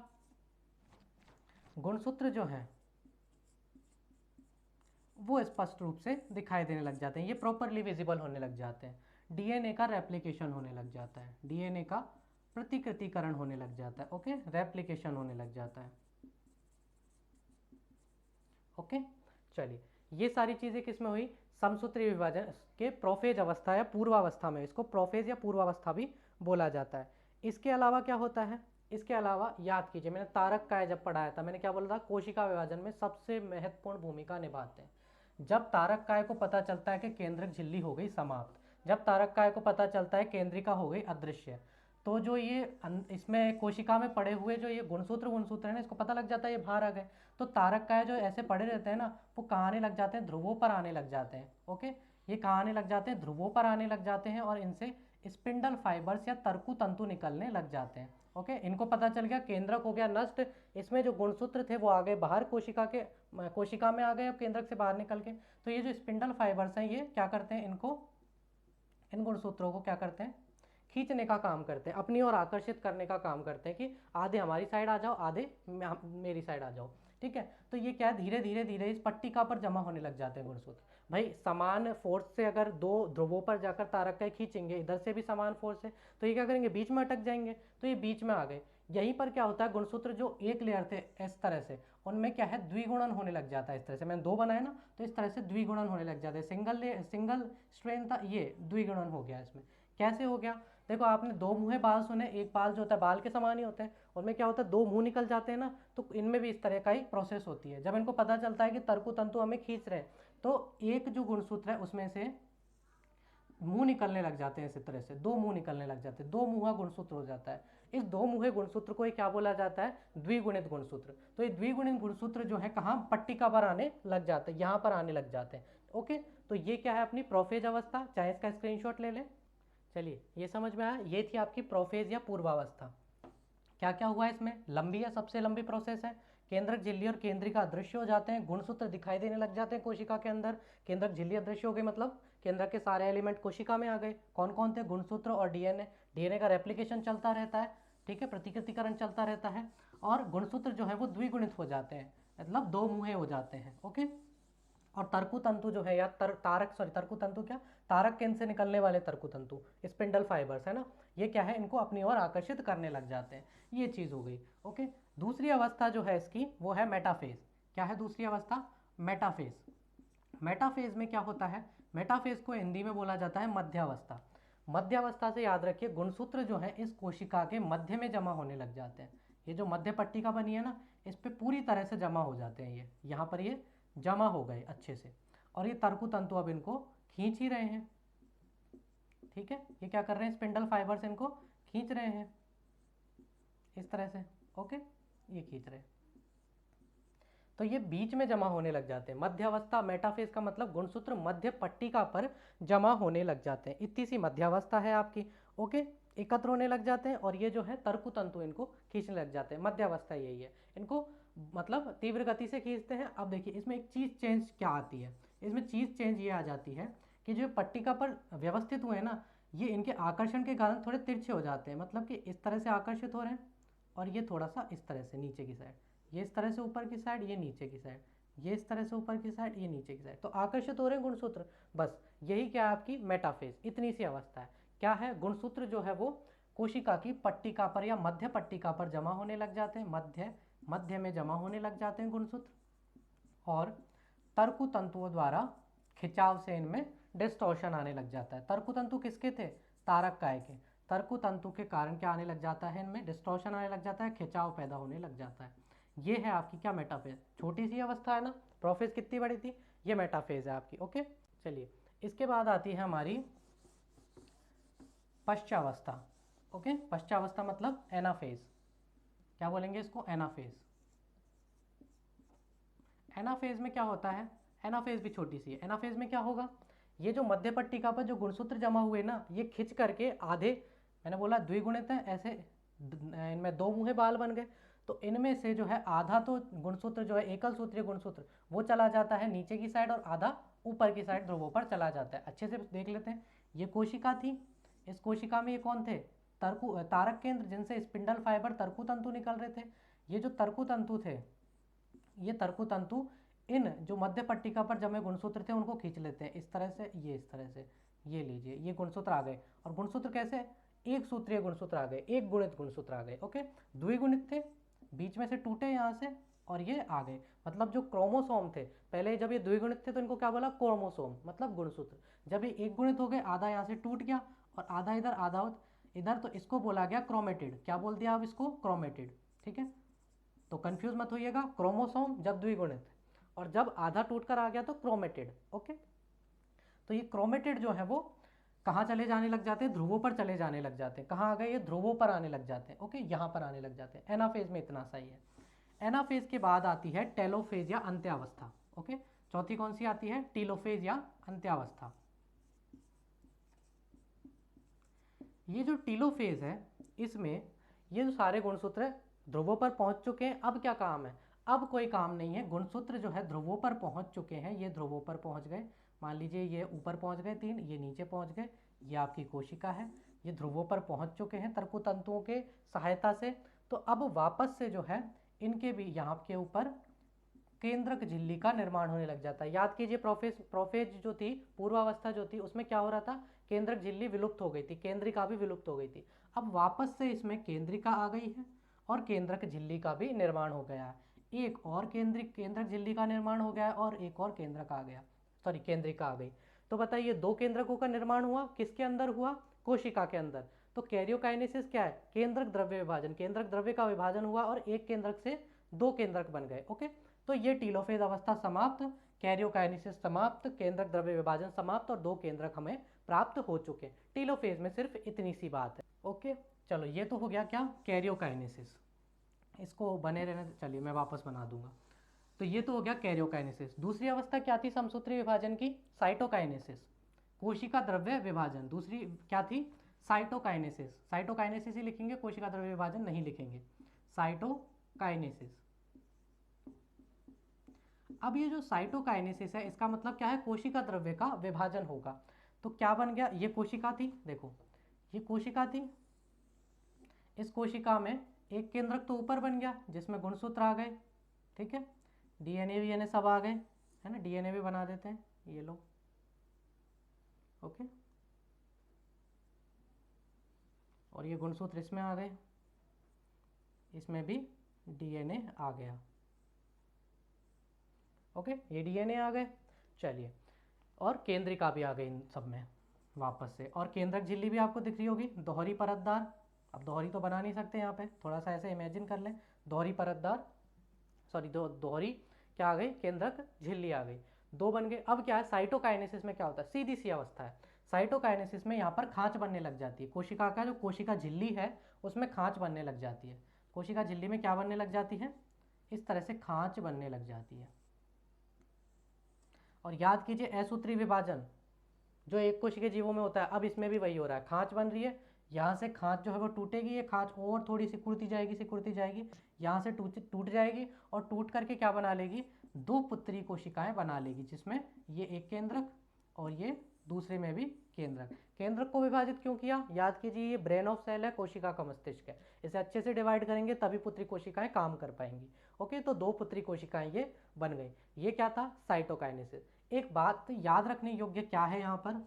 गुणसूत्र जो है वो स्पष्ट रूप से दिखाई देने लग जाते हैं, ये प्रॉपरली विजिबल होने लग जाते हैं। डीएनए का रेप्लिकेशन होने लग जाता है, डीएनए का प्रतिकृतिकरण होने लग जाता है। ओके, रेप्लिकेशन होने लग जाता है। ओके, चलिए, ये सारी चीज़ें किस में हुई? समसूत्रीय विभाजन के प्रोफेज अवस्था या पूर्वावस्था में, इसको प्रोफेज या पूर्वावस्था भी बोला जाता है। इसके अलावा क्या होता है? इसके अलावा याद कीजिए, मैंने तारक काय जब पढ़ाया था, मैंने क्या बोला था? कोशिका विभाजन में सबसे महत्वपूर्ण भूमिका निभाते हैं। जब तारक काय को पता चलता है कि केंद्रक झिल्ली हो गई समाप्त, जब तारक काय को पता चलता है केंद्रिका हो गई अदृश्य, तो जो ये इसमें कोशिका में पड़े हुए जो ये गुणसूत्र है ना, इसको पता लग जाता है ये बाहर आ गए। तो तारक काय जो ऐसे पड़े रहते हैं ना, वो कहाँ आने लग जाते हैं? ध्रुवों पर आने लग जाते हैं। ओके, ये कहाँ आने लग जाते हैं? ध्रुवों पर आने लग जाते हैं, और इनसे स्पिंडल फाइबर्स या तरकु तंतु निकलने लग जाते हैं। ओके, इनको पता चल गया केंद्रक हो गया नष्ट, इसमें जो गुणसूत्र थे वो आ गए बाहर, कोशिका में आ गए, अब केंद्रक से बाहर निकल के। तो ये जो स्पिंडल फाइबर्स हैं ये क्या करते हैं? इन गुणसूत्रों को क्या करते हैं? खींचने का काम करते हैं, अपनी ओर आकर्षित करने का काम करते हैं कि आधे हमारी साइड आ जाओ, आधे मेरी साइड आ जाओ। ठीक है, तो ये क्या, धीरे धीरे धीरे इस पट्टिका पर जमा होने लग जाते हैं गुणसूत्र। भाई समान फोर्स से अगर दो ध्रुवों पर जाकर तारक काय खींचेंगे, इधर से भी समान फोर्स है, तो ये क्या करेंगे? बीच में अटक जाएंगे, तो ये बीच में आ गए। यहीं पर क्या होता है, गुणसूत्र जो एक लेयर थे इस तरह से, उनमें क्या है? द्विगुणन होने लग जाता है। इस तरह से मैंने दो बनाए ना, तो इस तरह से द्विगुणन होने लग जाते हैं। सिंगल स्ट्रेन था, ये द्विगुणन हो गया। इसमें कैसे हो गया? देखो, आपने दो मुँहे बाल सुने, एक बाल जो होता है बाल के समान ही होते हैं, उनमें क्या होता है? दो मुंह निकल जाते हैं ना, तो इनमें भी इस तरह का ही प्रोसेस होती है। जब इनको पता चलता है कि तरकु तंतु हमें खींच रहे हैं, तो एक जो गुणसूत्र है उसमें से मुंह निकलने लग जाते हैं। इसी तरह से दो मुंह निकलने लग जाते हैं, दो मुंहा गुणसूत्र हो जाता है। इस दो मुहे गुणसूत्र को क्या बोला जाता है? द्विगुणित गुणसूत्र। तो ये द्विगुणित गुणसूत्र जो है कहाँ? पट्टिका पर आने लग जाते हैं, यहाँ पर आने लग जाते हैं। ओके, तो ये क्या है? अपनी प्रोफेज अवस्था, चाहे इसका स्क्रीनशॉट ले लें। चलिए, ये समझ में आया, ये थी आपकी प्रोफेज या पूर्वावस्था। क्या क्या हुआ इसमें? लंबी है, सबसे लंबी प्रोसेस है। केंद्रक झिल्ली और केंद्रिका अदृश्य हो जाते हैं, गुणसूत्र दिखाई देने लग जाते हैं कोशिका के अंदर। केंद्रक झिल्ली अदृश्य हो गई, मतलब केंद्रक के सारे एलिमेंट कोशिका में आ गए। कौन कौन थे? गुणसूत्र और डीएनए। डीएनए का रेप्लिकेशन चलता रहता है, ठीक है, प्रतिकृतिकरण चलता रहता है, और गुणसूत्र जो है वो द्विगुणित हो जाते हैं, मतलब दो मुहे हो जाते हैं। ओके, और तरकु तंतु जो है या तरकु तंतु क्या, तारक केंद्र से निकलने वाले तरकु तंतु, स्पिंडल फाइबर्स है ना, ये क्या है? इनको अपनी ओर आकर्षित करने लग जाते हैं। ये चीज़ हो गई। ओके, दूसरी अवस्था जो है इसकी वो है मेटाफेज। क्या है दूसरी अवस्था? मेटाफेज। मेटाफेज में क्या होता है? मेटाफेज को हिंदी में बोला जाता है मध्यावस्था। मध्यावस्था से याद रखिए, गुणसूत्र जो है इस कोशिका के मध्य में जमा होने लग जाते हैं। ये जो मध्य पट्टिका बनी है ना, इस पर पूरी तरह से जमा हो जाते हैं। ये यहाँ पर ये जमा हो गए अच्छे से, और ये तरकु तंतु अब इनको खींच ही रहे हैं। ठीक है, ये क्या कर रहे हैं? स्पिंडल फाइबर्स इनको खींच रहे हैं इस तरह से। ओके, ये खींच रहे हैं, तो ये बीच में जमा होने लग जाते हैं। मध्यावस्था, मेटाफेज का मतलब गुणसूत्र मध्य पट्टिका पर जमा होने लग जाते हैं। इतनी सी मध्यावस्था है आपकी। ओके, एकत्र होने लग जाते हैं, और ये जो है तरकु तंतु इनको खींचने लग जाते हैं। मध्यावस्था यही है, इनको मतलब तीव्र गति से खींचते हैं। अब देखिए इसमें एक चीज़ चेंज क्या आती है, इसमें चीज़ चेंज ये आ जाती है कि जो पट्टिका पर व्यवस्थित हुए हैं ना, ये इनके आकर्षण के कारण थोड़े तिरछे हो जाते हैं, मतलब कि इस तरह से आकर्षित हो रहे हैं, और ये थोड़ा सा इस तरह से नीचे की साइड, ये इस तरह से ऊपर की साइड, ये नीचे की साइड, ये इस तरह से ऊपर की साइड, ये नीचे की साइड, तो आकर्षित हो रहे हैं गुणसूत्र। बस यही क्या है आपकी मेटाफेज, इतनी सी अवस्था है। क्या है? गुणसूत्र जो है वो कोशिका की पट्टिका पर या मध्य पट्टिका पर जमा होने लग जाते हैं, मध्य में जमा होने लग जाते हैं गुणसूत्र, और तरकु तंतुओं द्वारा खिंचाव से इनमें डिस्टॉर्शन आने लग जाता है। तरकु तंतु किसके थे? तारक काय के। तरकु तंतु के कारण क्या आने लग जाता है? इनमें डिस्टॉर्शन आने लग जाता है, खिंचाव पैदा होने लग जाता है। ये है आपकी क्या, मेटाफेज। छोटी सी अवस्था है ना, प्रोफेज कितनी बड़ी थी, ये मेटाफेज है आपकी। ओके, चलिए इसके बाद आती है हमारी पश्चावस्था। ओके, पश्चावस्था मतलब एनाफेज, क्या बोलेंगे इसको, एनाफेज। एनाफेज में क्या होता है, एनाफेज भी छोटी सी है। एनाफेज में क्या होगा, ये जो मध्य पट्टिका पर जो गुणसूत्र जमा हुए ना, ये खिंच करके आधे, मैंने बोला द्विगुणित है, ऐसे इनमें दो मुँहे बाल बन गए, तो इनमें से जो है आधा तो गुणसूत्र जो है एकल सूत्रीय गुणसूत्र वो चला जाता है नीचे की साइड, और आधा ऊपर की साइड ध्रुवों पर चला जाता है। अच्छे से देख लेते हैं, ये कोशिका थी, इस कोशिका में ये कौन थे, तारक केंद्र, जिनसे स्पिंडल फाइबर तरकु तंतु निकल रहे थे। ये जो तरकु तंतु थे, ये तरकु तंतु इन जो मध्य पट्टिका पर जमे गुणसूत्र थे उनको खींच लेते हैं, इस तरह से, ये इस तरह से, ये लीजिए, ये गुणसूत्र आ गए। और गुणसूत्र कैसे, एक सूत्रीय गुणसूत्र आ गए, एक गुणित गुणसूत्र आ गए। ओके, द्विगुणित थे, बीच में से टूटे यहाँ से, और ये आ गए। मतलब जो क्रोमोसोम थे, पहले जब ये द्विगुणित थे तो इनको क्या बोला, क्रोमोसोम, मतलब गुणसूत्र। जब ये एक गुणित हो गए, आधा यहाँ से टूट गया और आधा इधर, आधा इधर, तो इसको बोला गया क्रोमेटिड। क्या बोल दिया आप इसको, क्रोमेटिड। ठीक है, तो कंफ्यूज मत होइएगा, क्रोमोसोम जब द्विगुणित और जब आधा टूटकर आ गया तो क्रोमेटिड। ओके, तो ये क्रोमेटिड जो है वो कहाँ चले जाने लग जाते हैं, ध्रुवों पर चले जाने लग जाते हैं। कहाँ आ गए, ये ध्रुवों पर आने लग जाते हैं। ओके, यहाँ पर आने लग जाते हैं। एनाफेज में इतना सही है। एनाफेज के बाद आती है टेलोफेज या अंत्यावस्था। ओके, चौथी कौन सी आती है, टीलोफेज या अंत्यावस्था। ये जो टीलोफेज है, इसमें ये जो सारे गुणसूत्र ध्रुवों पर पहुंच चुके हैं। अब क्या काम है, अब कोई काम नहीं है, गुणसूत्र जो है ध्रुवों पर पहुंच चुके हैं, ये ध्रुवों पर पहुंच गए। मान लीजिए ये ऊपर पहुंच गए 3, ये नीचे पहुंच गए, ये आपकी कोशिका है, ये ध्रुवों पर पहुंच चुके हैं तरकु तंतुओं के सहायता से। तो अब वापस से जो है इनके भी यहाँ के ऊपर केंद्रक झिल्ली का निर्माण होने लग जाता है। याद कीजिए, प्रोफेज जो थी, पूर्वावस्था जो थी, उसमें क्या हो रहा था, केंद्रक झिल्ली विलुप्त हो गई थी, केंद्रिका भी विलुप्त हो गई थी। अब वापस से इसमें केंद्रिका आ गई है और केंद्रक झिल्ली का भी निर्माण हो गया है। एक और केंद्रक झिल्ली का निर्माण हो गया है और एक और केंद्रक आ गया, सॉरी केंद्रिका आ गई। तो बताइए, दो केंद्रकों का निर्माण हुआ, किसके अंदर हुआ, कोशिका के अंदर। तो कैरियोकाइनेसिस क्या है, केंद्रक द्रव्य विभाजन, केंद्रक द्रव्य का विभाजन हुआ और एक केंद्रक से दो केंद्रक बन गए। ओके, तो ये टीलोफेज अवस्था समाप्त, कैरियोकाइनेसिस समाप्त, केंद्रक द्रव्य विभाजन समाप्त और दो केंद्रक हमें प्राप्त हो चुके। टीलोफेज में सिर्फ इतनी सी बात है। ओके, चलो ये तो हो गया क्या, कैरियोकाइनेसिस। इसको बने रहने, चलिए मैं वापस बना दूंगा। तो ये तो हो गया कैरियोकाइनेसिस। दूसरी अवस्था क्या थी समसूत्री विभाजन की, साइटोकाइनेसिस, कोशिका द्रव्य विभाजन। दूसरी क्या थी, साइटोकाइनेसिस। साइटोकाइनेसिस ही लिखेंगे, कोशिका द्रव्य विभाजन नहीं लिखेंगे, साइटोकाइनेसिस। अब ये जो साइटोकाइनेसिस है, इसका मतलब क्या है, कोशिका द्रव्य का विभाजन होगा। तो क्या बन गया, ये कोशिका थी, देखो ये कोशिका थी, इस कोशिका में एक केंद्रक तो ऊपर बन गया जिसमें गुणसूत्र आ गए, ठीक है, डीएनए वीएनए सब आ गए, है ना, डीएनए भी बना देते हैं, ये लो। ओके, और ये गुणसूत्र इसमें आ गए, इसमें भी डीएनए आ गया। ओके, ये डीएनए आ गए। चलिए, और केंद्रिका भी आ गई इन सब में वापस से, और केंद्रक झिल्ली भी आपको दिख रही होगी, दोहरी परतदार। अब दोहरी तो बना नहीं सकते यहाँ पे, थोड़ा सा ऐसे इमेजिन कर लें, दोहरी परतदार, सॉरी दोहरी क्या आ गई, केंद्रक झिल्ली आ गई, दो बन गए। अब क्या है, साइटोकाइनेसिस में क्या होता है, सीधी सी अवस्था है। साइटोकाइनेसिस में यहाँ पर खांच बनने लग जाती है, कोशिका का जो कोशिका झिल्ली है उसमें खांच बनने लग जाती है। कोशिका झिल्ली में क्या बनने लग जाती है, इस तरह से खांच बनने लग जाती है। और याद कीजिए, असूत्री विभाजन जो एक कोशिकीय जीवों में होता है, अब इसमें भी वही हो रहा है, खांच बन रही है, यहाँ से खांच जो है वो टूटेगी, ये खांच और थोड़ी सिकुड़ती जाएगी, यहाँ से टूट जाएगी और टूट करके क्या बना लेगी, दो पुत्री कोशिकाएं बना लेगी, जिसमें ये एक केंद्रक और ये दूसरे में भी केंद्रक। केंद्रक को विभाजित क्यों किया, याद कीजिए, ये ब्रेन ऑफ सेल है, कोशिका का मस्तिष्क है, इसे अच्छे से डिवाइड करेंगे तभी पुत्री कोशिकाएं काम कर पाएंगी। ओके, तो दो पुत्री कोशिकाएं ये बन गई, ये क्या था, साइटोकाइनेसिस। एक बात याद रखने योग्य क्या है यहाँ पर,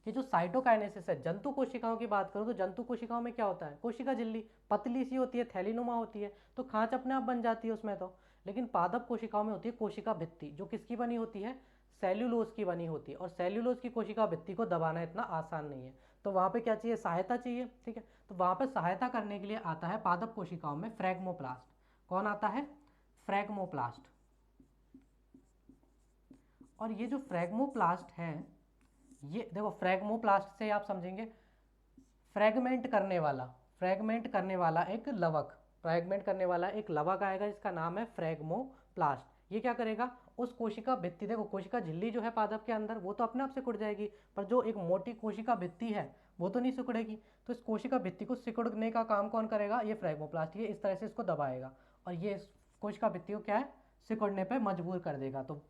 कि जो साइटोकाइनेसिस है, जंतु कोशिकाओं की बात करूँ तो जंतु कोशिकाओं में क्या होता है, कोशिका झिल्ली पतली सी होती है, थैलीनुमा होती है, तो खांच अपने आप बन जाती है उसमें तो। लेकिन पादप कोशिकाओं में होती है कोशिका भित्ति, जो किसकी बनी होती है, सेल्यूलोज की बनी होती है, और सेल्यूलोज की कोशिका भित्ति को दबाना इतना आसान नहीं है, तो वहाँ पे क्या चाहिए, सहायता चाहिए। ठीक है, तो वहाँ पे सहायता करने के लिए आता है पादप कोशिकाओं में फ्रैगमोप्लास्ट। कौन आता है? फ्रैगमोप्लास्ट। और ये जो फ्रैगमोप्लास्ट है, ये देखो फ्रैगमोप्लास्ट से आप समझेंगे फ्रैगमेंट करने वाला एक लवक, फ्रैगमेंट करने वाला एक लवक आएगा जिसका नाम है फ्रैगमोप्लास्ट। ये क्या करेगा? उस कोशिका भित्ति, देखो कोशिका झिल्ली जो है पादप के अंदर वो तो अपने आप सिकुड़ जाएगी, पर जो एक मोटी कोशिका भित्ति है वो तो नहीं सिकुड़ेगी। तो इस कोशिका भित्ति को सिकुड़ने का काम कौन करेगा? ये फ्रैगमोप्लास्ट। ये इस तरह से इसको दबाएगा और ये इस कोशिका भित्ति को क्या है? सिकुड़ने पर मजबूर कर देगा। तो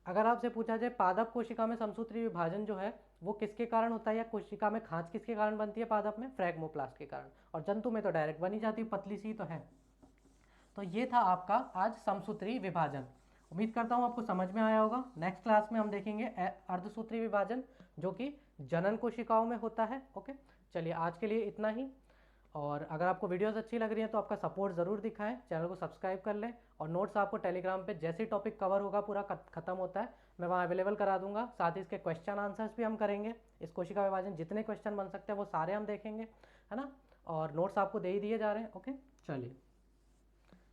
अगर आपसे पूछा जाए पादप कोशिका में समसूत्री विभाजन जो है वो किसके कारण होता है, या कोशिका में खांच किसके कारण बनती है पादप में? फ्रैगमोप्लास्ट के कारण। और जंतु में तो डायरेक्ट बनी जाती है, पतली सी तो है। तो ये था आपका आज समसूत्री विभाजन। उम्मीद करता हूँ आपको समझ में आया होगा। नेक्स्ट क्लास में हम देखेंगे अर्धसूत्री विभाजन, जो कि जनन कोशिकाओं में होता है। ओके, चलिए आज के लिए इतना ही। और अगर आपको वीडियोस अच्छी लग रही हैं तो आपका सपोर्ट ज़रूर दिखाएं, चैनल को सब्सक्राइब कर लें। और नोट्स आपको टेलीग्राम पे जैसे ही टॉपिक कवर होगा, पूरा ख़त्म होता है, मैं वहाँ अवेलेबल करा दूंगा। साथ ही इसके क्वेश्चन आंसर्स भी हम करेंगे। इस कोशिका विभाजन जितने क्वेश्चन बन सकते हैं वो सारे हम देखेंगे, है ना। और नोट्स आपको दे ही दिए जा रहे हैं। ओके, चलिए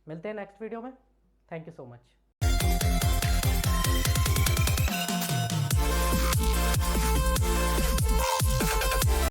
मिलते हैं नेक्स्ट वीडियो में। Thank you so much.